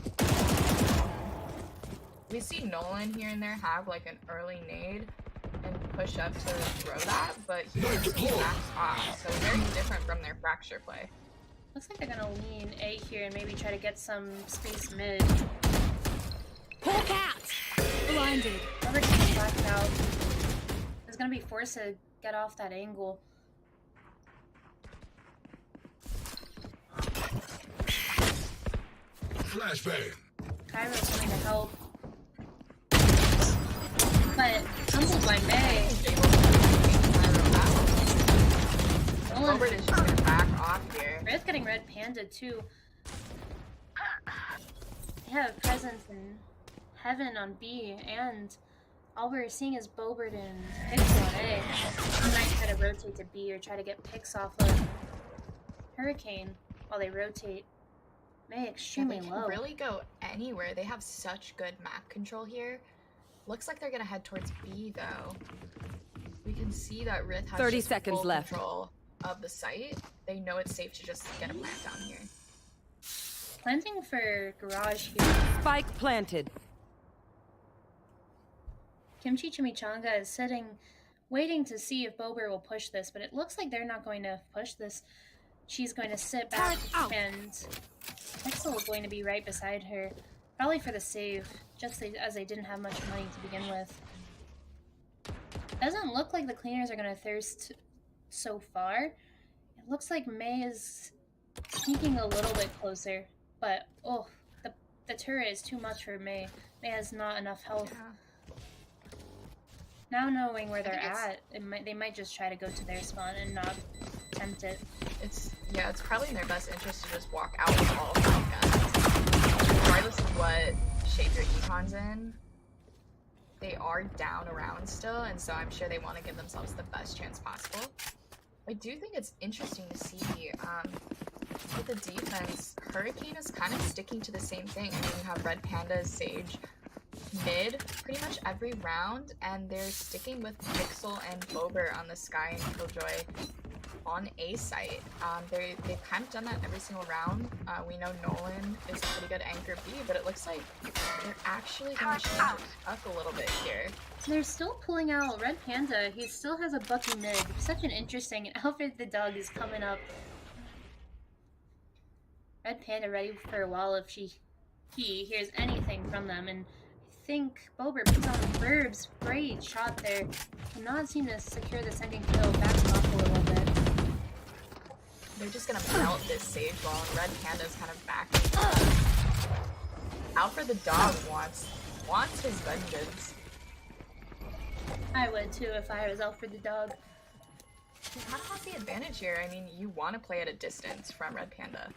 B: We see Nolan here and there have like an early nade and push up to throw that, but he just backs off, so very different from their fracture play.
A: Looks like they're gonna lean A here and maybe try to get some space mid.
E: Pull cat. Blinded.
A: Whoever gets blacked out is gonna be forced to get off that angle.
D: Flashbang.
A: Kairo's coming to help. But humbled by May. Nolan
B: Robert is just gonna back off here.
A: Rift getting Red Panda too. They have a presence in Heaven on B, and all we're seeing is Bobert and Pix on A. They might try to rotate to B or try to get Pix off of Hurricane while they rotate. May extremely
B: They can
A: low.
B: really go anywhere. They have such good map control here. Looks like they're gonna head towards B though. We can see that Rith has
C: 30
B: just
C: seconds
B: full
C: left.
B: control of the site. They know it's safe to just get a plant down here.
A: Planting for Garage here.
C: Spike planted.
A: Kimchi Chimichanga is sitting, waiting to see if Bober will push this, but it looks like they're not going to push this. She's going to sit back, and Pixel is going to be right beside her, probably for the save, just as they didn't have much money to begin with. Doesn't look like the cleaners are going to thirst so far. It looks like May is sneaking a little bit closer, but oh, the turret is too much for May. May has not enough health. Now knowing where they're at, they might just try to go to their spawn and not tempt it.
B: It's probably in their best interest to just walk out with all 5 guns. Regardless of what shape your econ's in, they are down around still, and so I'm sure they want to give themselves the best chance possible. I do think it's interesting to see with the defense, Hurricane is kind of sticking to the same thing. I mean, you have Red Panda, Sage, mid pretty much every round, and they're sticking with Pixel and Bober on the Sky and Killjoy on A site. They've kind of done that every single round. We know Nolan is a pretty good anchor B, but it looks like they're actually going to change it up a little bit here.
A: They're still pulling out Red Panda. He still has a Bucky mid. Such an interesting Alfred the Dog is coming up. Red Panda ready for a wall if he hears anything from them, and I think Bober puts on Burbs. Great shot there. Cannot seem to secure the second kill. Backs off a little bit.
B: they're just gonna melt this Sage wall, and Red Panda's kind of back. Alfred the dog wants his vengeance.
A: I would too if I was Alfred the dog.
B: He kind of has the advantage here. I mean, you want to play at a distance from Red Panda.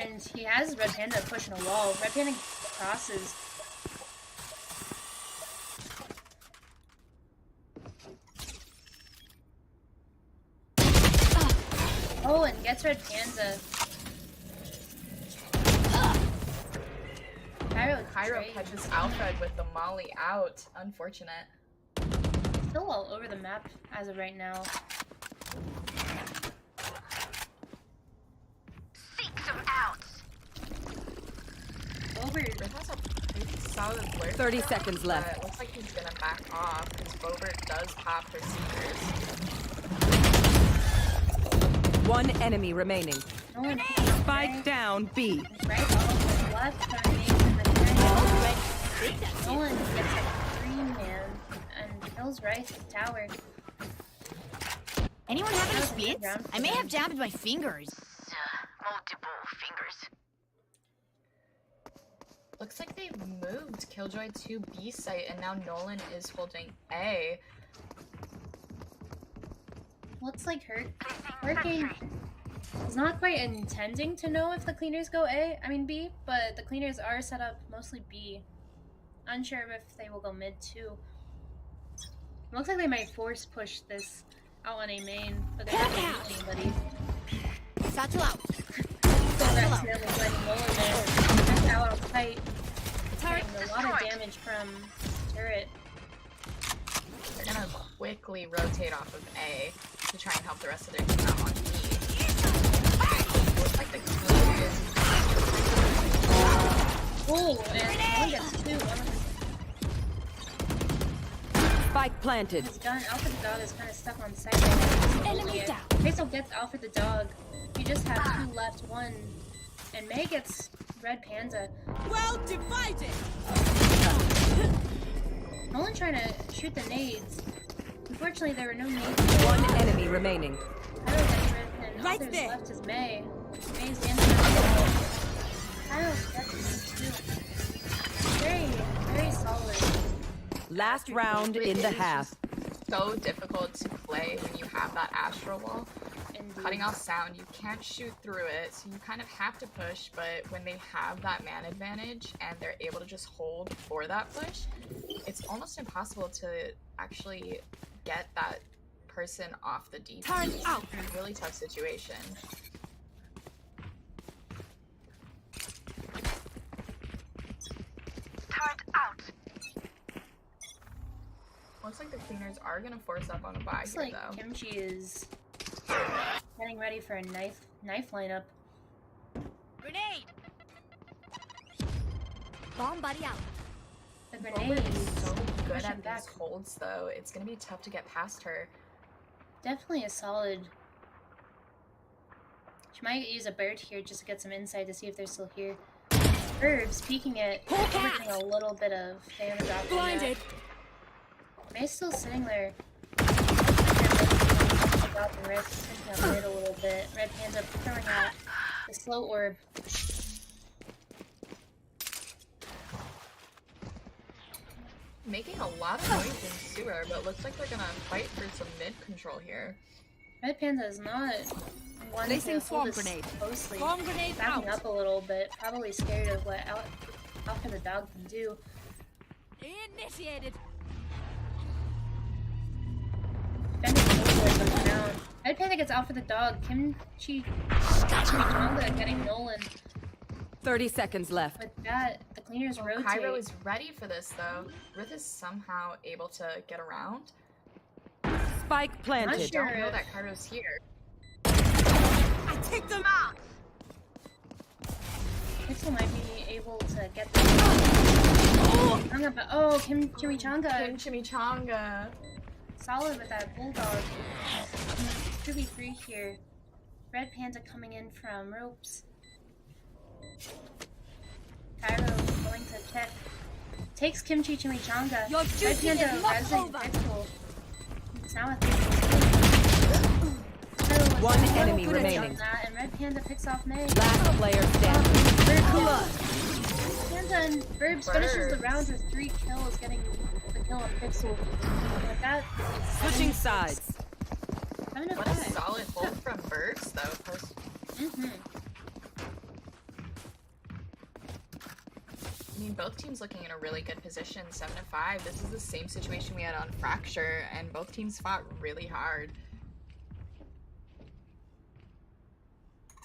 A: And he has Red Panda pushing a wall. Red Panda crosses. Oh, and gets Red Panda.
B: Cairo catches Alfred with the molly out. Unfortunate.
A: Still all over the map as of right now.
F: Seek some out.
A: Bobert
B: Has a pretty solid lurk.
C: 30 seconds left.
B: It looks like he's gonna back off because Bobert does pop her seekers.
C: One enemy remaining.
A: Nolan
C: Spike down B.
A: right off left from me in the corner. Nolan gets a 3-man and kills Rice's tower.
F: Anyone have any
A: That was a good
F: speeds?
A: round for
F: I may
A: them.
F: have jammed my fingers. Multiple fingers.
B: Looks like they've moved Killjoy to B site, and now Nolan is holding A.
A: Looks like Hurricane is not quite intending to know if the cleaners go B, but the cleaners are set up mostly B. Unsure if they will go mid too. Looks like they might force push this out on A main, but they're not going to meet anybody.
F: Satchel out.
A: So accidentally letting Nolan there. That's out on tight. Getting a lot of damage from turret.
B: They're gonna quickly rotate off of A to try and help the rest of their team out on B. Looks like the cleaners.
A: Oh, and Nolan gets 2. One of
C: Spike planted.
A: his gun. Alfred the dog is kind of stuck on site right now.
F: Enemy down.
A: Hazel gets Alfred the dog. You just have 2 left. 1. And May gets Red Panda.
C: Well divided.
A: Nolan trying to shoot the nades. Unfortunately, there were no nades.
C: One enemy remaining.
A: Kyle gets Red, and all
C: Right
A: there's
C: there.
A: left is May. May's the end of the Kyle gets me too. Very, very solid.
C: Last round in the half.
B: So difficult to play when you have that astral wall.
A: Indeed.
B: Cutting off sound, you can't shoot through it, so you kind of have to push, but when they have that man advantage and they're able to just hold for that push, it's almost impossible to actually get that person off the defense.
C: Turn out.
B: It's a really tough situation.
F: Turned out.
B: Looks like the cleaners are gonna force up on a buy
A: Looks
B: here,
A: like
B: though.
A: Kimchi is getting ready for a knife lineup.
F: Grenade. Bomb buddy out.
A: The
B: Bobert
A: grenades.
B: is so good
A: pushing
B: at
A: back.
B: these holds, though. It's gonna be tough to get past her.
A: Definitely a solid. She might use a bird here just to get some insight to see if they're still here. Herbs peeking it. We're getting a little bit of damage off of
E: Blinded.
A: that. May's still sitting there. And Red picking up mid a little bit. Red Panda throwing out the slow orb.
B: Making a lot of noise in sewer, but looks like they're gonna fight for some mid control here.
A: Red Panda is not one
C: Placing
A: to
C: swarm
A: hold this
C: grenade.
A: closely.
E: Bomb grenade
A: Backing
E: out.
A: up a little bit, probably scared of what Alpha the dog can do.
E: Initiated.
A: Defending Nolan on the ground. Red Panda gets Alpha the dog. Kimchi Chimichanga getting Nolan.
C: 30 seconds left.
A: With that, the cleaners rotate.
B: Cairo is ready for this, though. Rith is somehow able to get around.
C: Spike
A: Not
C: planted.
A: sure
B: Don't know
A: if
B: that Cairo's here.
F: I take them out.
A: Pixel might be able to get the Chimichanga.
B: Chimichanga.
A: Solid with that bulldog. 2v3 here. Red Panda coming in from ropes. Cairo going to check. Takes Kimchi Chimichanga.
E: Your
A: Red
E: duty
A: Panda
E: is not
A: rising
E: over.
A: Pixel. It's now a 3v2. Kylo was
C: One
A: a little
C: enemy
A: good
C: remaining.
A: on that, and Red Panda picks off May.
C: Last player standing.
A: Panda and Burbs finishes the round with 3 kills, getting the kill on Pixel. But that is
C: Switching sides.
A: 7 to
B: What a
A: 5.
B: solid hold from Burks, though. I mean, both teams looking in a really good position, 7 to 5. This is the same situation we had on Fracture, and both teams fought really hard.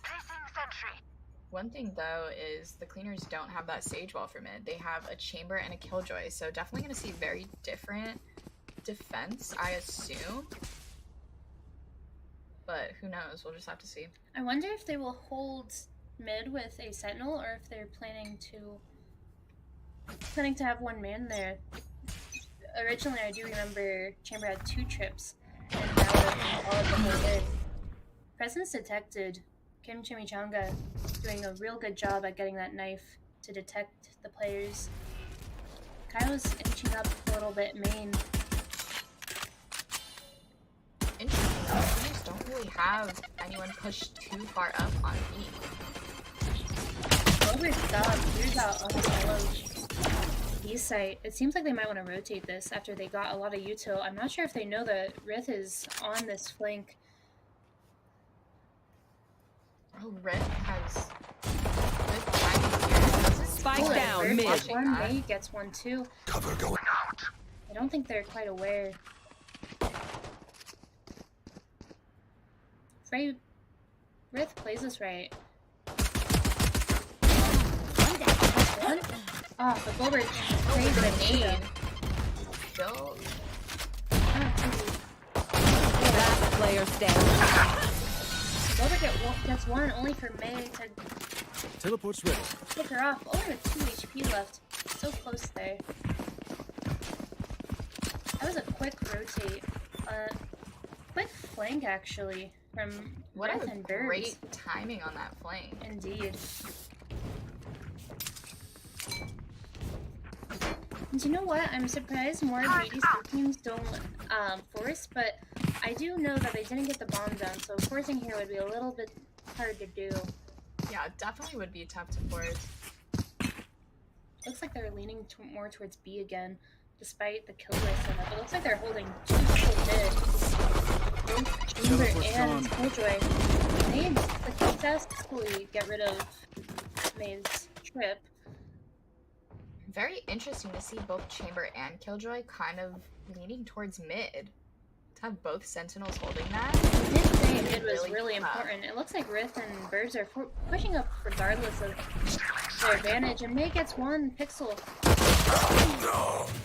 F: Placing sentry.
B: One thing, though, is the Cleaners don't have that Sage Wall for mid. They have a Chamber and a Killjoy, so definitely going to see very different defense, I assume. But who knows? We'll just have to see.
A: I wonder if they will hold mid with a Sentinel, or if they're planning to have one man there. Originally, I do remember Chamber had 2 trips, and that would have followed the whole day. Presence detected. Kim Chimichanga doing a real good job at getting that knife to detect the players. Kylo's inching up a little bit main.
B: Interesting, though. Cleaners don't really have anyone pushed too far up on E.
A: Over's dog clears out almost all of B site. It seems like they might want to rotate this after they got a lot of util. I'm not sure if they know that Rith is on this flank.
B: Oh, Red has good timing here.
C: Spike
A: Oh,
C: down
A: Bird
C: mid.
A: gets one, May gets one too.
D: Cover going out.
A: I don't think they're quite aware. Rith plays this right. One? Oh, the Bulwark plays the nade.
B: Still,
C: Last player standing.
A: Bulwark gets one only for May to
G: Teleport's ready.
A: pick her off. Only with 2 HP left. So close there. That was a quick rotate. Quick flank actually from
B: what
A: Rith
B: a
A: and Burbs.
B: great timing on that flank.
A: Indeed. And you know what? I'm surprised more BDC teams don't force, but I do know that they didn't get the bomb down, so forcing here would be a little bit hard to do.
B: Yeah, it definitely would be tough to force.
A: Looks like they're leaning more towards B again, despite the Killjoy setup. It looks like they're holding 2 people mid. Both Chamber and Killjoy. They successfully get rid of May's trip.
B: Very interesting to see both Chamber and Killjoy kind of leaning towards mid. To have both Sentinels holding that.
A: I did say mid was
B: really
A: really
B: tough.
A: important. It looks like Rith and Birds are pushing up regardless of their advantage, and May gets one pixel.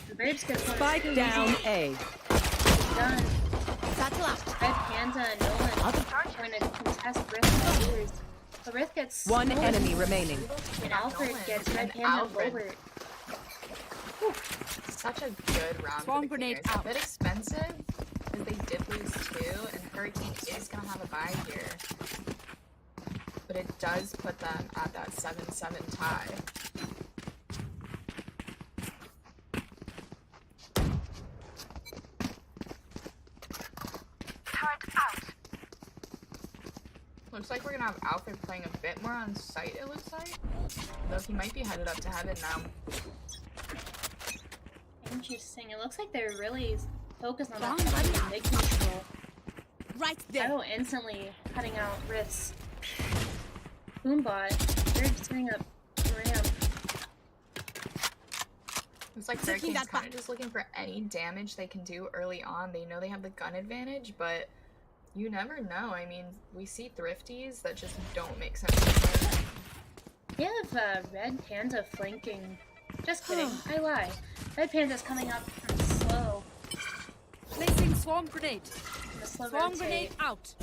A: The Birds gets one.
C: Spike
A: too.
C: down A.
A: It's done.
E: Satchel out.
A: Red Panda and Nolan going to contest Rith and Birds. But Rith gets
C: One
A: Nolan,
C: enemy remaining.
A: and Alfred gets Red
B: And
A: Panda and
B: Alfred.
A: Bulwark.
B: Such a good round
E: Swarm
B: for the
E: grenade
B: Cleaners.
E: out.
B: A bit expensive, because they did lose 2, and Hurricane is going to have a bye here. But it does put them at that 7-7 tie.
F: Turret out.
B: Looks like we're going to have Alfred playing a bit more on site, it looks like. Though he might be headed up to heaven now.
A: Interesting. It looks like they're really focused on
E: Wrong
A: that
E: button.
A: mid control.
E: Right there.
A: Shadow instantly cutting out Rith's Boombot. They're setting up ramp.
B: It's like
E: Taking
B: Hurricane's
E: that
B: kind of
E: back.
B: just looking for any damage they can do early on. They know they have the gun advantage, but you never know. I mean, we see thrifties that just don't make sense to play.
A: We have Red Panda flanking. Just kidding. I lie. Red Panda's coming up from slow.
E: Placing swarm grenade.
A: From the slow
E: Swarm
A: rotate.
E: grenade out.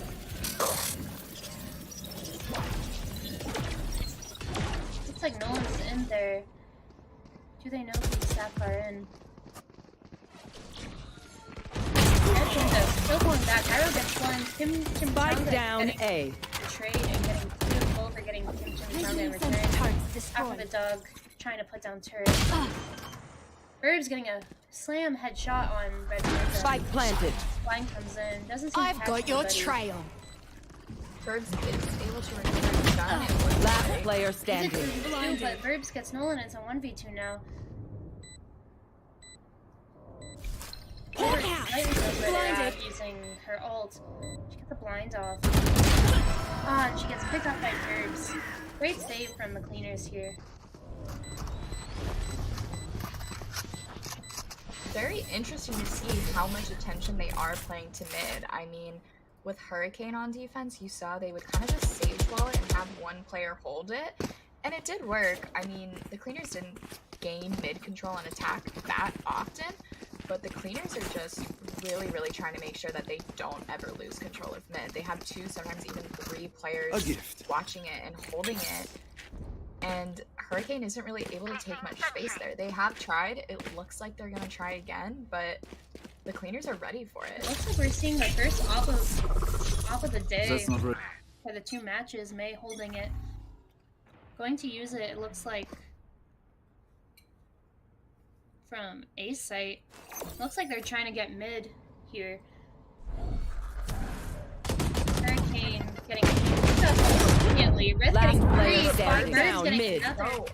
A: Looks like no one's in there. Do they know who staff are in? Red Panda still going back. Arrow gets one. Kim
C: Spike
A: Chimichanga
C: down
A: getting
C: A.
A: the trade and getting 2 for getting Kim Chimichanga in return. After the dog trying to put down turret. Burbs getting a slam headshot on Red Panda.
C: Spike planted.
A: Blind comes in. Doesn't seem to
E: I've
A: catch
E: got your
A: anybody.
E: trail.
B: Birds is able to return the gun. It looks
C: Last
B: like.
C: player
A: He's a
C: standing.
A: 2v2, but Verbs gets Nolan. It's a 1v2 now. Lightly knows where they're at using her ult. She gets the blind off. Ah, and she gets picked up by Verbs. Great save from the cleaners here.
B: Very interesting to see how much attention they are playing to mid. I mean, with Hurricane on defense, you saw they would kind of just sage wall it and have one player hold it, and it did work. I mean, the cleaners didn't gain mid control and attack that often, but the cleaners are just really, really trying to make sure that they don't ever lose control of mid. They have 2, sometimes even 3 players
G: A gift.
B: watching it and holding it. And Hurricane isn't really able to take much space there. They have tried. It looks like they're going to try again, but the cleaners are ready for
A: It
B: it.
A: looks like we're seeing the first off of the day
G: That's not right.
A: for the 2 matches. May holding it. Going to use it, it looks like, from A site. Looks like they're trying to get mid here. Hurricane getting picked up immediately. Rift
C: Last
A: getting
C: player
A: 3.
C: standing.
A: Bird's
C: Down
A: getting
C: mid.
A: another.
B: So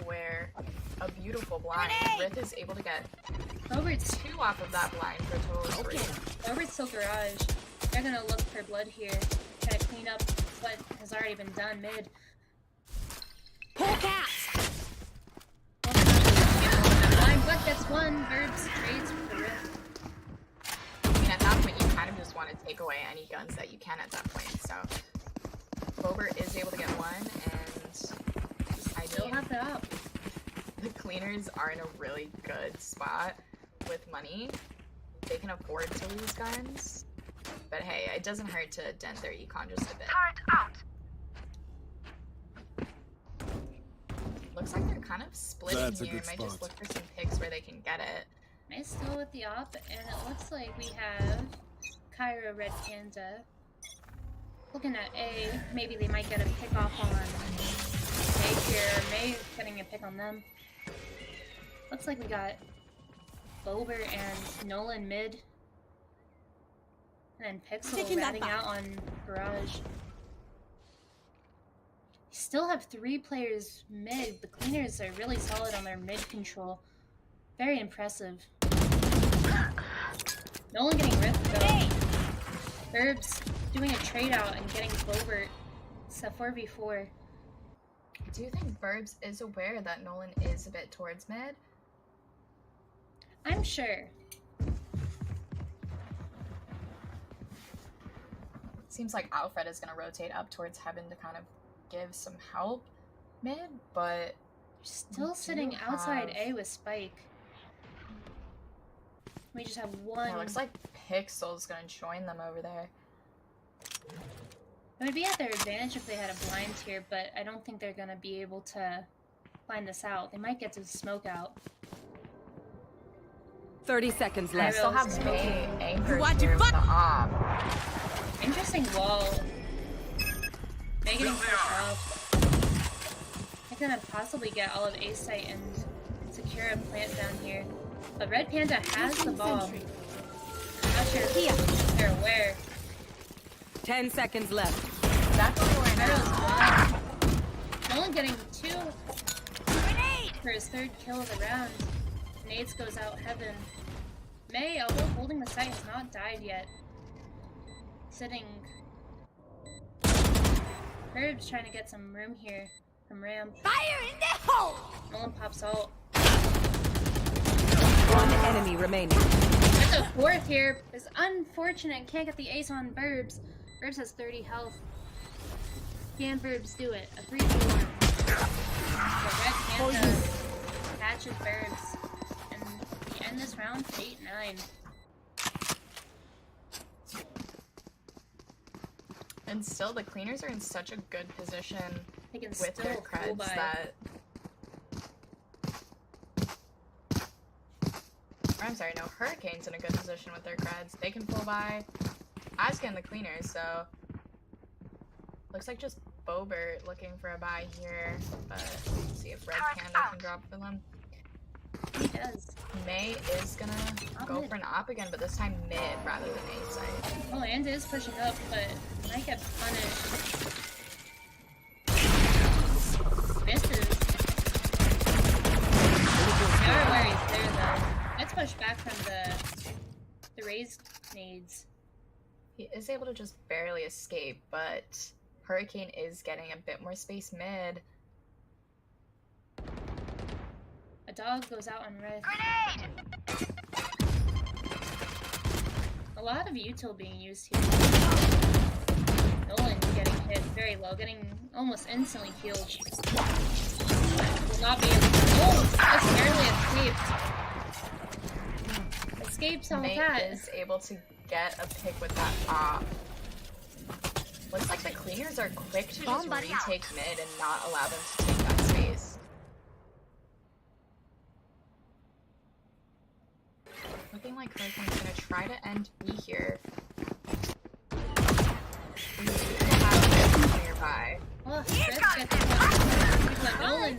B: aware. A beautiful blind. Rith is able to get
A: Robert's
B: 2 off of that blind for a total of 3.
A: Robert's still garage. They're gonna look for blood here. Try to clean up what has already been done mid.
E: Hawk out!
A: Blind Butt gets 1. Birds trades with the Rift.
B: I mean, at that point, you kind of just want to take away any guns that you can at that point. So, Bobert is able to get 1, and I
A: Still
B: mean,
A: have the op.
B: the cleaners are in a really good spot with money. They can afford to lose guns, but hey, it doesn't hurt to dent their econ just a bit.
F: Turret out.
B: Looks like they're kind of splitting
G: That's a
B: here.
G: good
B: Might just
G: spot.
B: look for some picks where they can get it.
A: May still with the op, and it looks like we have Cairo Red Panda. Looking at A, maybe they might get a pick off on May here, or May getting a pick on them. Looks like we got Bober and Nolan mid. And then Pixel
E: Taking that
A: ratting
E: back.
A: out on Garage. We still have 3 players mid. The cleaners are really solid on their mid control. Very impressive. Nolan getting ripped though. Herbs doing a trade out and getting Bobert. It's a 4v4.
B: Do you think Burbs is aware that Nolan is a bit towards mid?
A: I'm sure.
B: Seems like Alfred is going to rotate up towards Heaven to kind of give some help mid, but
A: Still
B: We
A: sitting
B: do
A: outside
B: have-
A: A with Spike. We just have
B: it
A: one.
B: looks like Pixel's going to join them over there.
A: It would be at their advantage if they had a blind here, but I don't think they're gonna be able to find this out. They might get to smoke out.
C: 30 seconds
B: I
C: left.
B: still have May anchored
E: What the
B: here with
E: fuck?
B: the op.
A: Interesting wall. May getting pushed off. They're gonna possibly get all of A site and secure a plant down here. But Red Panda has the ball.
E: Sentry.
A: I'm not sure if they're aware.
C: 10 seconds left.
B: Definitely aware now.
A: Meadows one. Nolan getting 2 for his 3rd kill of the round. Nades goes out Heaven. May, although holding the site, has not died yet. Sitting. Herb's trying to get some room here from Ramp.
E: Fire in the hole!
A: Nolan pops ult.
C: One enemy remaining.
A: Gets a 4th here. It's unfortunate. Can't get the ace on Burbs. Burbs has 30 health. Can Burbs do it? A 3v1. The Red Panda catches Burbs. And we end this round 8-9.
B: And still, the cleaners are in such a good position
A: They can
B: with
A: still
B: their
A: cool
B: creds
A: by.
B: that... Or, I'm sorry, no, Hurricane's in a good position with their creds. They can pull by, as can the cleaners, so... Looks like just Bobert looking for a buy here, but let's see if Red Panda can drop for them.
A: He does.
B: May is gonna go
A: mid.
B: for an op again, but this time mid rather than A side.
A: Oh, and is pushing up, but Might get punished. Misses. They are where he's there though. Let's push back from the raised nades.
B: He is able to just barely escape, but Hurricane is getting a bit more space mid.
A: A dog goes out on red.
F: Grenade!
A: A lot of util being used here. Nolan getting hit very low, getting almost instantly healed. Will not be able to. Oh, just barely escaped. Escaped some
B: Nate
A: cat.
B: is able to get a pick with that pop. Looks like the cleaners are quick to just retake mid and not allow them to take that space. Looking like Hurricane's gonna try to end B here. We have nearby.
A: Oh, Chris gets Nolan.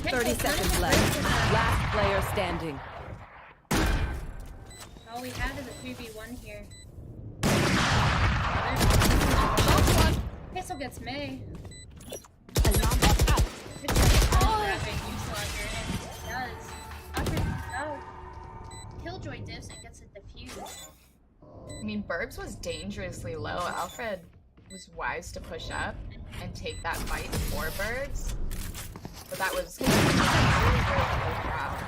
C: 30 seconds left. Last player standing.
A: All we had is a 3v1 here. Pixel gets May. Grabbing Uslog here, and he does. After Killjoy dips and gets a defuse.
B: I mean, Burbs was dangerously low. Alfred was wise to push up and take that fight for Burbs. But that was really, really close round.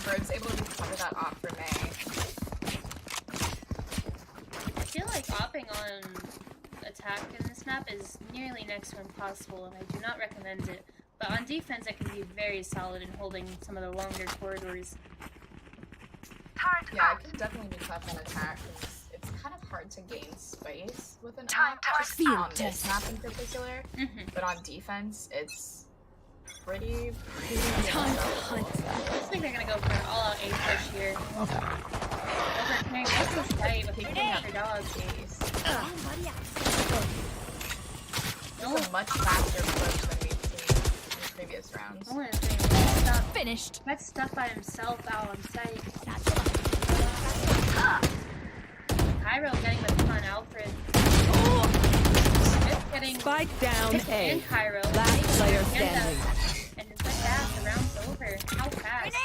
B: Burbs able to cover that off for May.
A: I feel like opping on attack in this map is nearly next to impossible, and I do not recommend it. But on defense, it can be very solid in holding some of the longer corridors.
B: Yeah, it can definitely be tough on attack because it's kind of hard to gain space with an op, just on this map in particular. But on defense, it's pretty
A: Time to hunt. Looks like they're gonna go for an all-out A push here. Overcoming what's this fight with picking up their dog case.
B: It's a much faster push than we've seen in previous rounds.
A: Nolan is getting stuck.
E: Finished.
A: That's stuck by himself out on site. Cairo getting the fun Alfred. Just getting
C: Spike down
A: Pick
C: A.
A: and Cairo.
C: Last player
A: And,
C: standing.
A: and just like that, the round's over. How fast?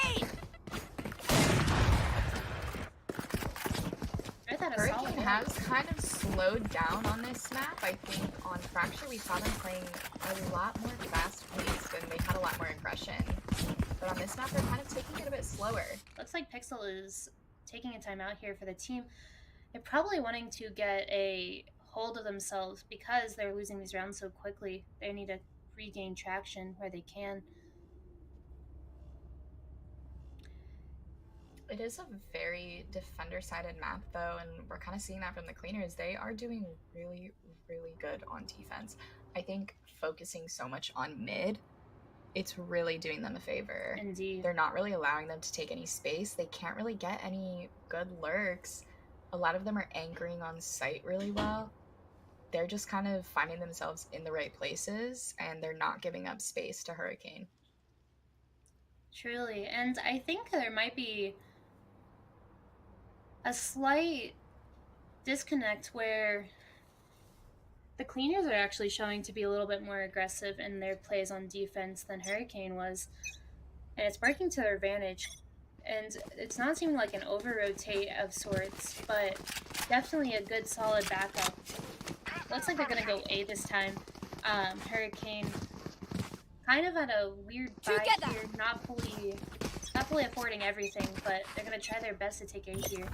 A: I thought a solid
B: Hurricane
A: one.
B: has kind of slowed down on this map. I think on Fracture we saw them playing a lot more fast-paced and they had a lot more aggression. But on this map they're kind of taking it a bit slower.
A: Looks like Pixel is taking a timeout here for the team. They're probably wanting to get a hold of themselves because they're losing these rounds so quickly. They need to regain traction where they can.
B: It is a very defender-sided map though, and we're kind of seeing that from the cleaners. They are doing really, really good on defense. I think focusing so much on mid, it's really doing them a favor.
A: Indeed.
B: They're not really allowing them to take any space. They can't really get any good lurks. A lot of them are anchoring on site really well. They're just kind of finding themselves in the right places, and they're not giving up space to Hurricane.
A: Truly. And I think there might be a slight disconnect where the cleaners are actually showing to be a little bit more aggressive in their plays on defense than Hurricane was. And it's working to their advantage. And it's not seeming like an over-rotate of sorts, but definitely a good solid backup. Looks like they're going to go A this time. Hurricane kind of at a weird buy here, not fully affording everything, but they're going to try their best to take A here.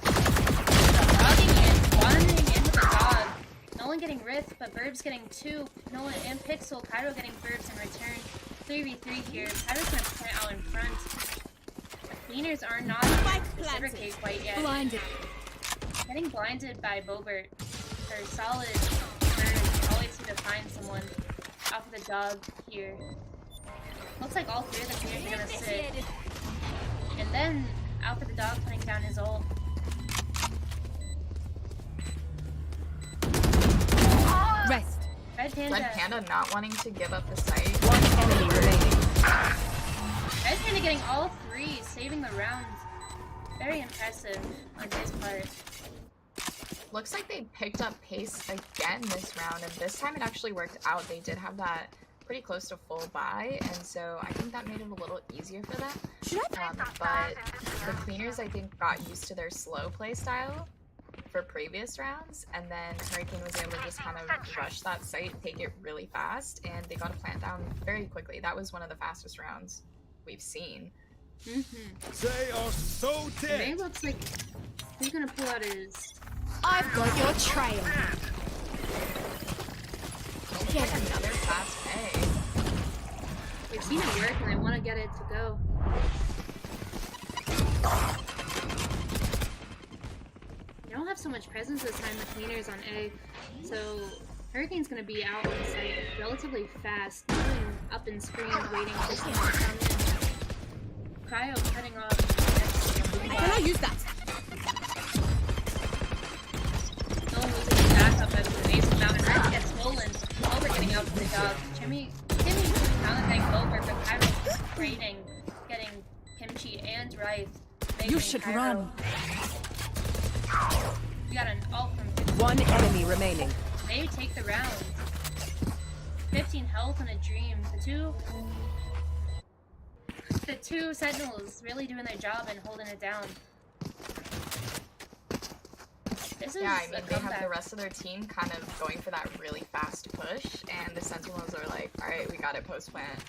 A: Dogging in, wandering into the dog. Nolan getting Rift, but Burbs getting 2. Nolan and Pixel, Cairo getting Burbs in return. 3v3 here. Cairo's going to plant out in front. The cleaners are not reciprocate quite yet.
E: Blinded.
A: Getting blinded by Bobert. Her solid turn. Always seem to find someone off of the dog here. Looks like all three of the cleaners are going to sit. And then out for the dog putting down his ult.
E: Rest.
A: Red Panda.
B: Red Panda not wanting to give up the site.
C: One enemy remaining.
A: Red Panda getting all threes. saving the round. Very impressive on his part.
B: Looks like they picked up pace again this round, and this time it actually worked out. They did have that pretty close to full buy, and so I think that made it a little easier for them. But the cleaners, I think, got used to their slow play style for previous rounds, and then Hurricane was able to just kind of rush that site, take it really fast, and they got a plant down very quickly. That was one of the fastest rounds we've seen.
G: They are so
A: May
G: dead.
A: looks like he's gonna pull out his.
E: I've got your trail.
B: Yet another fast pay.
A: They've seen it work and they want to get it to go. They don't have so much presence this time, the cleaners on A, so Hurricane's gonna be out on site relatively fast, moving up in screens, waiting for someone to come in. Cryo cutting off next.
E: Can I use that?
A: No one losing the backup as the base of Mountain Red gets stolen. Over getting out for the dog. Timmy Mountain getting over, but Cryo trading, getting Kimchi and Rife.
C: You should
A: Cryo.
C: run.
A: We got an ult from
C: One enemy remaining.
A: They take the round. 15 health and a dream. The two Sentinels really doing their job and holding it down. This is
B: Yeah, I mean,
A: a
B: they have
A: comeback.
B: the rest of their team kind of going for that really fast push, and the Sentinels are like, alright, we got it post-plant.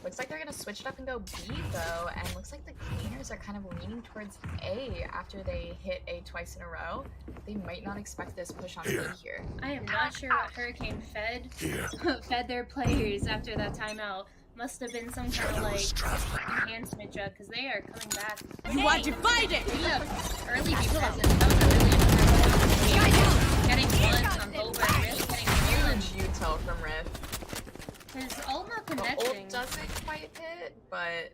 B: Looks like they're gonna switch it up and go B, though, and looks like the cleaners are kind of leaning towards A after they hit A twice in a row. They might not expect this push on B here.
A: I am not sure what Hurricane fed
D: Here.
A: fed their players after that timeout. Must have been some kind of like enhancement drug because they are coming back.
E: You are divided.
A: We have early B presence. That was a really impressive. Getting bullets on Boba and Rift, getting
B: Huge util from Rift.
A: his ult not
B: The
A: connecting.
B: ult doesn't quite hit, but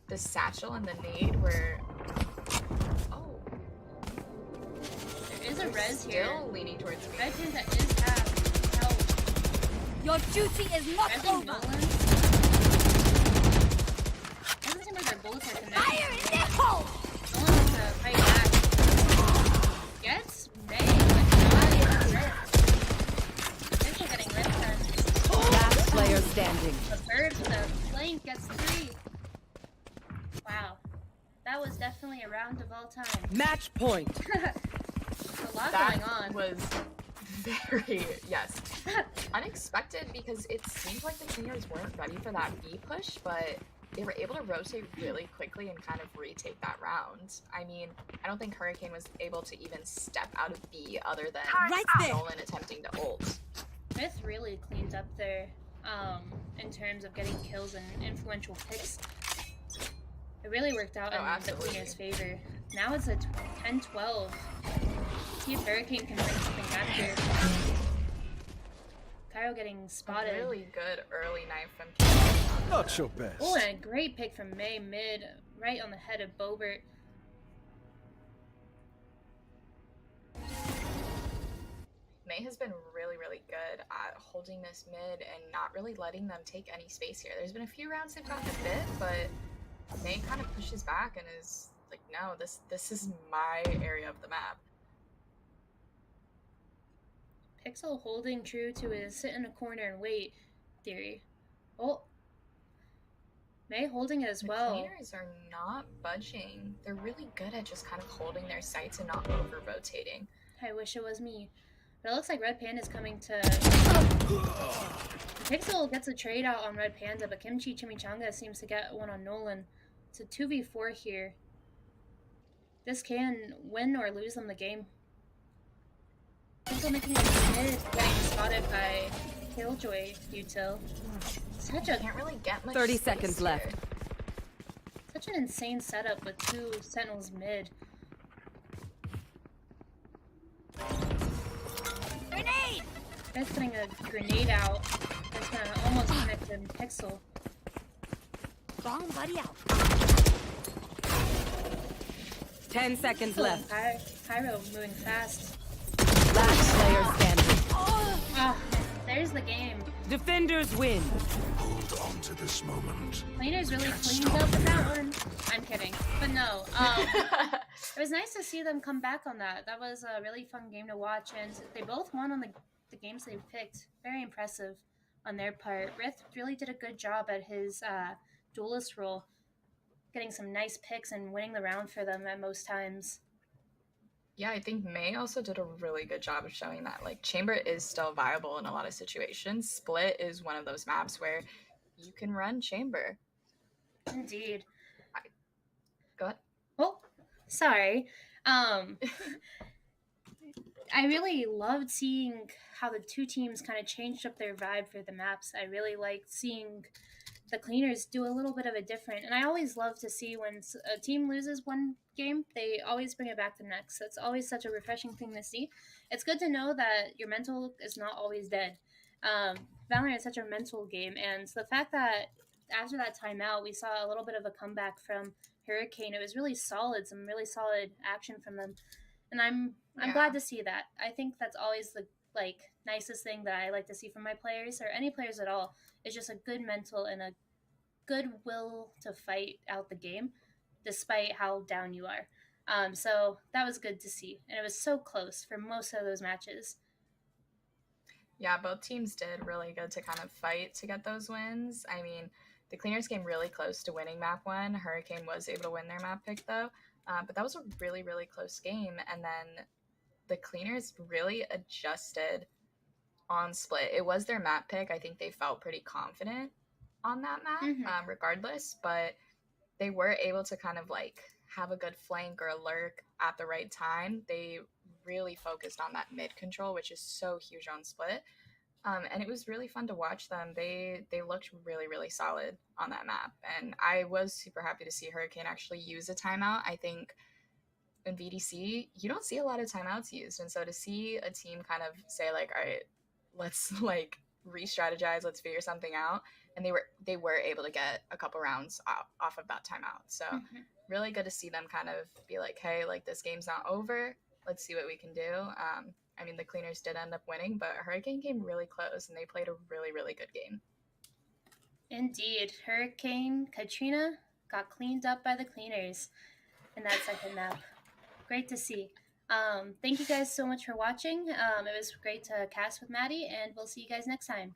B: the satchel and the nade were... Oh.
A: There is a res here.
B: Still leaning towards B.
A: Red Panda is half health.
E: Your duty is not
A: Resing
E: over.
A: Nolan. Doesn't seem like their bullets are connecting.
E: Fire in the hole.
A: Nolan has to fight back. Gets May, but not even Rift. They're getting Rift done.
C: Last player standing.
A: The bird with the flank gets 3. Wow. That was definitely a round of all time.
C: Match point.
A: A lot
B: That
A: going on.
B: was very, yes, unexpected because it seemed like the cleaners weren't ready for that B push, but they were able to rotate really quickly and kind of retake that round. I mean, I don't think Hurricane was able to even step out of B other than
E: Right there.
B: Nolan attempting to ult.
A: Myth really cleaned up there in terms of getting kills and influential picks. It really worked out
B: Oh,
A: in
B: absolutely.
A: the Cleaners' favor. Now it's a 10-12. See if Hurricane can bring something back here. Cairo getting spotted.
B: Really good early knife from Kim.
G: Not your best.
A: Oh, and a great pick from May mid, right on the head of Bobert.
B: May has been really, really good at holding this mid and not really letting them take any space here. There's been a few rounds they've gotten a bit, but May kind of pushes back and is like, no, this is my area of the map.
A: Pixel holding true to his sit in a corner and wait theory. Oh, May holding it as
B: The
A: well.
B: cleaners are not budging. They're really good at just kind of holding their sights and not over-rotating.
A: I wish it was me. But it looks like Red Panda's coming to... Pixel gets a trade out on Red Panda, but Kimchi Chimichanga seems to get one on Nolan. It's a 2v4 here. This can win or lose them the game. Pixel making a mid, getting spotted by Killjoy Util. Such a
B: Can't really get much
C: 30
B: space
C: seconds
B: here.
C: left.
A: Such an insane setup with 2 Sentinels mid.
E: Grenade.
A: That's putting a grenade out. That's gonna almost connect him. Pixel.
E: Bomb buddy out.
C: 10 seconds left.
A: Cairo moving fast.
C: Last player standing.
A: Ah, there's the game.
C: Defenders win.
D: Hold on to this moment.
A: Cleaners really cleaned up with that one. I'm kidding. But no, it was nice to see them come back on that. That was a really fun game to watch, and they both won on the games they picked. Very impressive on their part. Rith really did a good job at his duelist role, getting some nice picks and winning the round for them at most times.
B: Yeah, I think May also did a really good job of showing that like Chamber is still viable in a lot of situations. Split is one of those maps where you can run Chamber.
A: Indeed.
B: Go ahead.
A: Oh, sorry. I really loved seeing how the two teams kind of changed up their vibe for the maps. I really liked seeing the Cleaners do a little bit of a different, and I always love to see when a team loses one game, they always bring it back the next. That's always such a refreshing thing to see. It's good to know that your mental is not always dead. Valorant is such a mental game, and the fact that after that timeout, we saw a little bit of a comeback from Hurricane. It was really solid, some really solid action from them, and I'm glad to see that. I think that's always the nicest thing that I like to see from my players or any players at all is just a good mental and a good will to fight out the game despite how down you are. So that was good to see, and it was so close for most of those matches.
B: Yeah, both teams did really good to kind of fight to get those wins. I mean, the Cleaners came really close to winning map one. Hurricane was able to win their map pick though, but that was a really, really close game. And then the Cleaners really adjusted on Split. It was their map pick. I think they felt pretty confident on that map, regardless, but they were able to kind of like have a good flank or a lurk at the right time. They really focused on that mid control, which is so huge on Split. And it was really fun to watch them. They looked really, really solid on that map. And I was super happy to see Hurricane actually use a timeout. I think in VDC, you don't see a lot of timeouts used. And so to see a team kind of say like, all right, let's like re-strategize, let's figure something out. And they were able to get a couple rounds off of that timeout. So really good to see them kind of be like, hey, like this game's not over. Let's see what we can do. I mean, the Cleaners did end up winning, but Hurricane came really close, and they played a really, really good game.
A: Indeed. Hurricane Katrina got cleaned up by the Cleaners in that second map. Great to see. Thank you guys so much for watching. It was great to cast with Maddie, and we'll see you guys next time.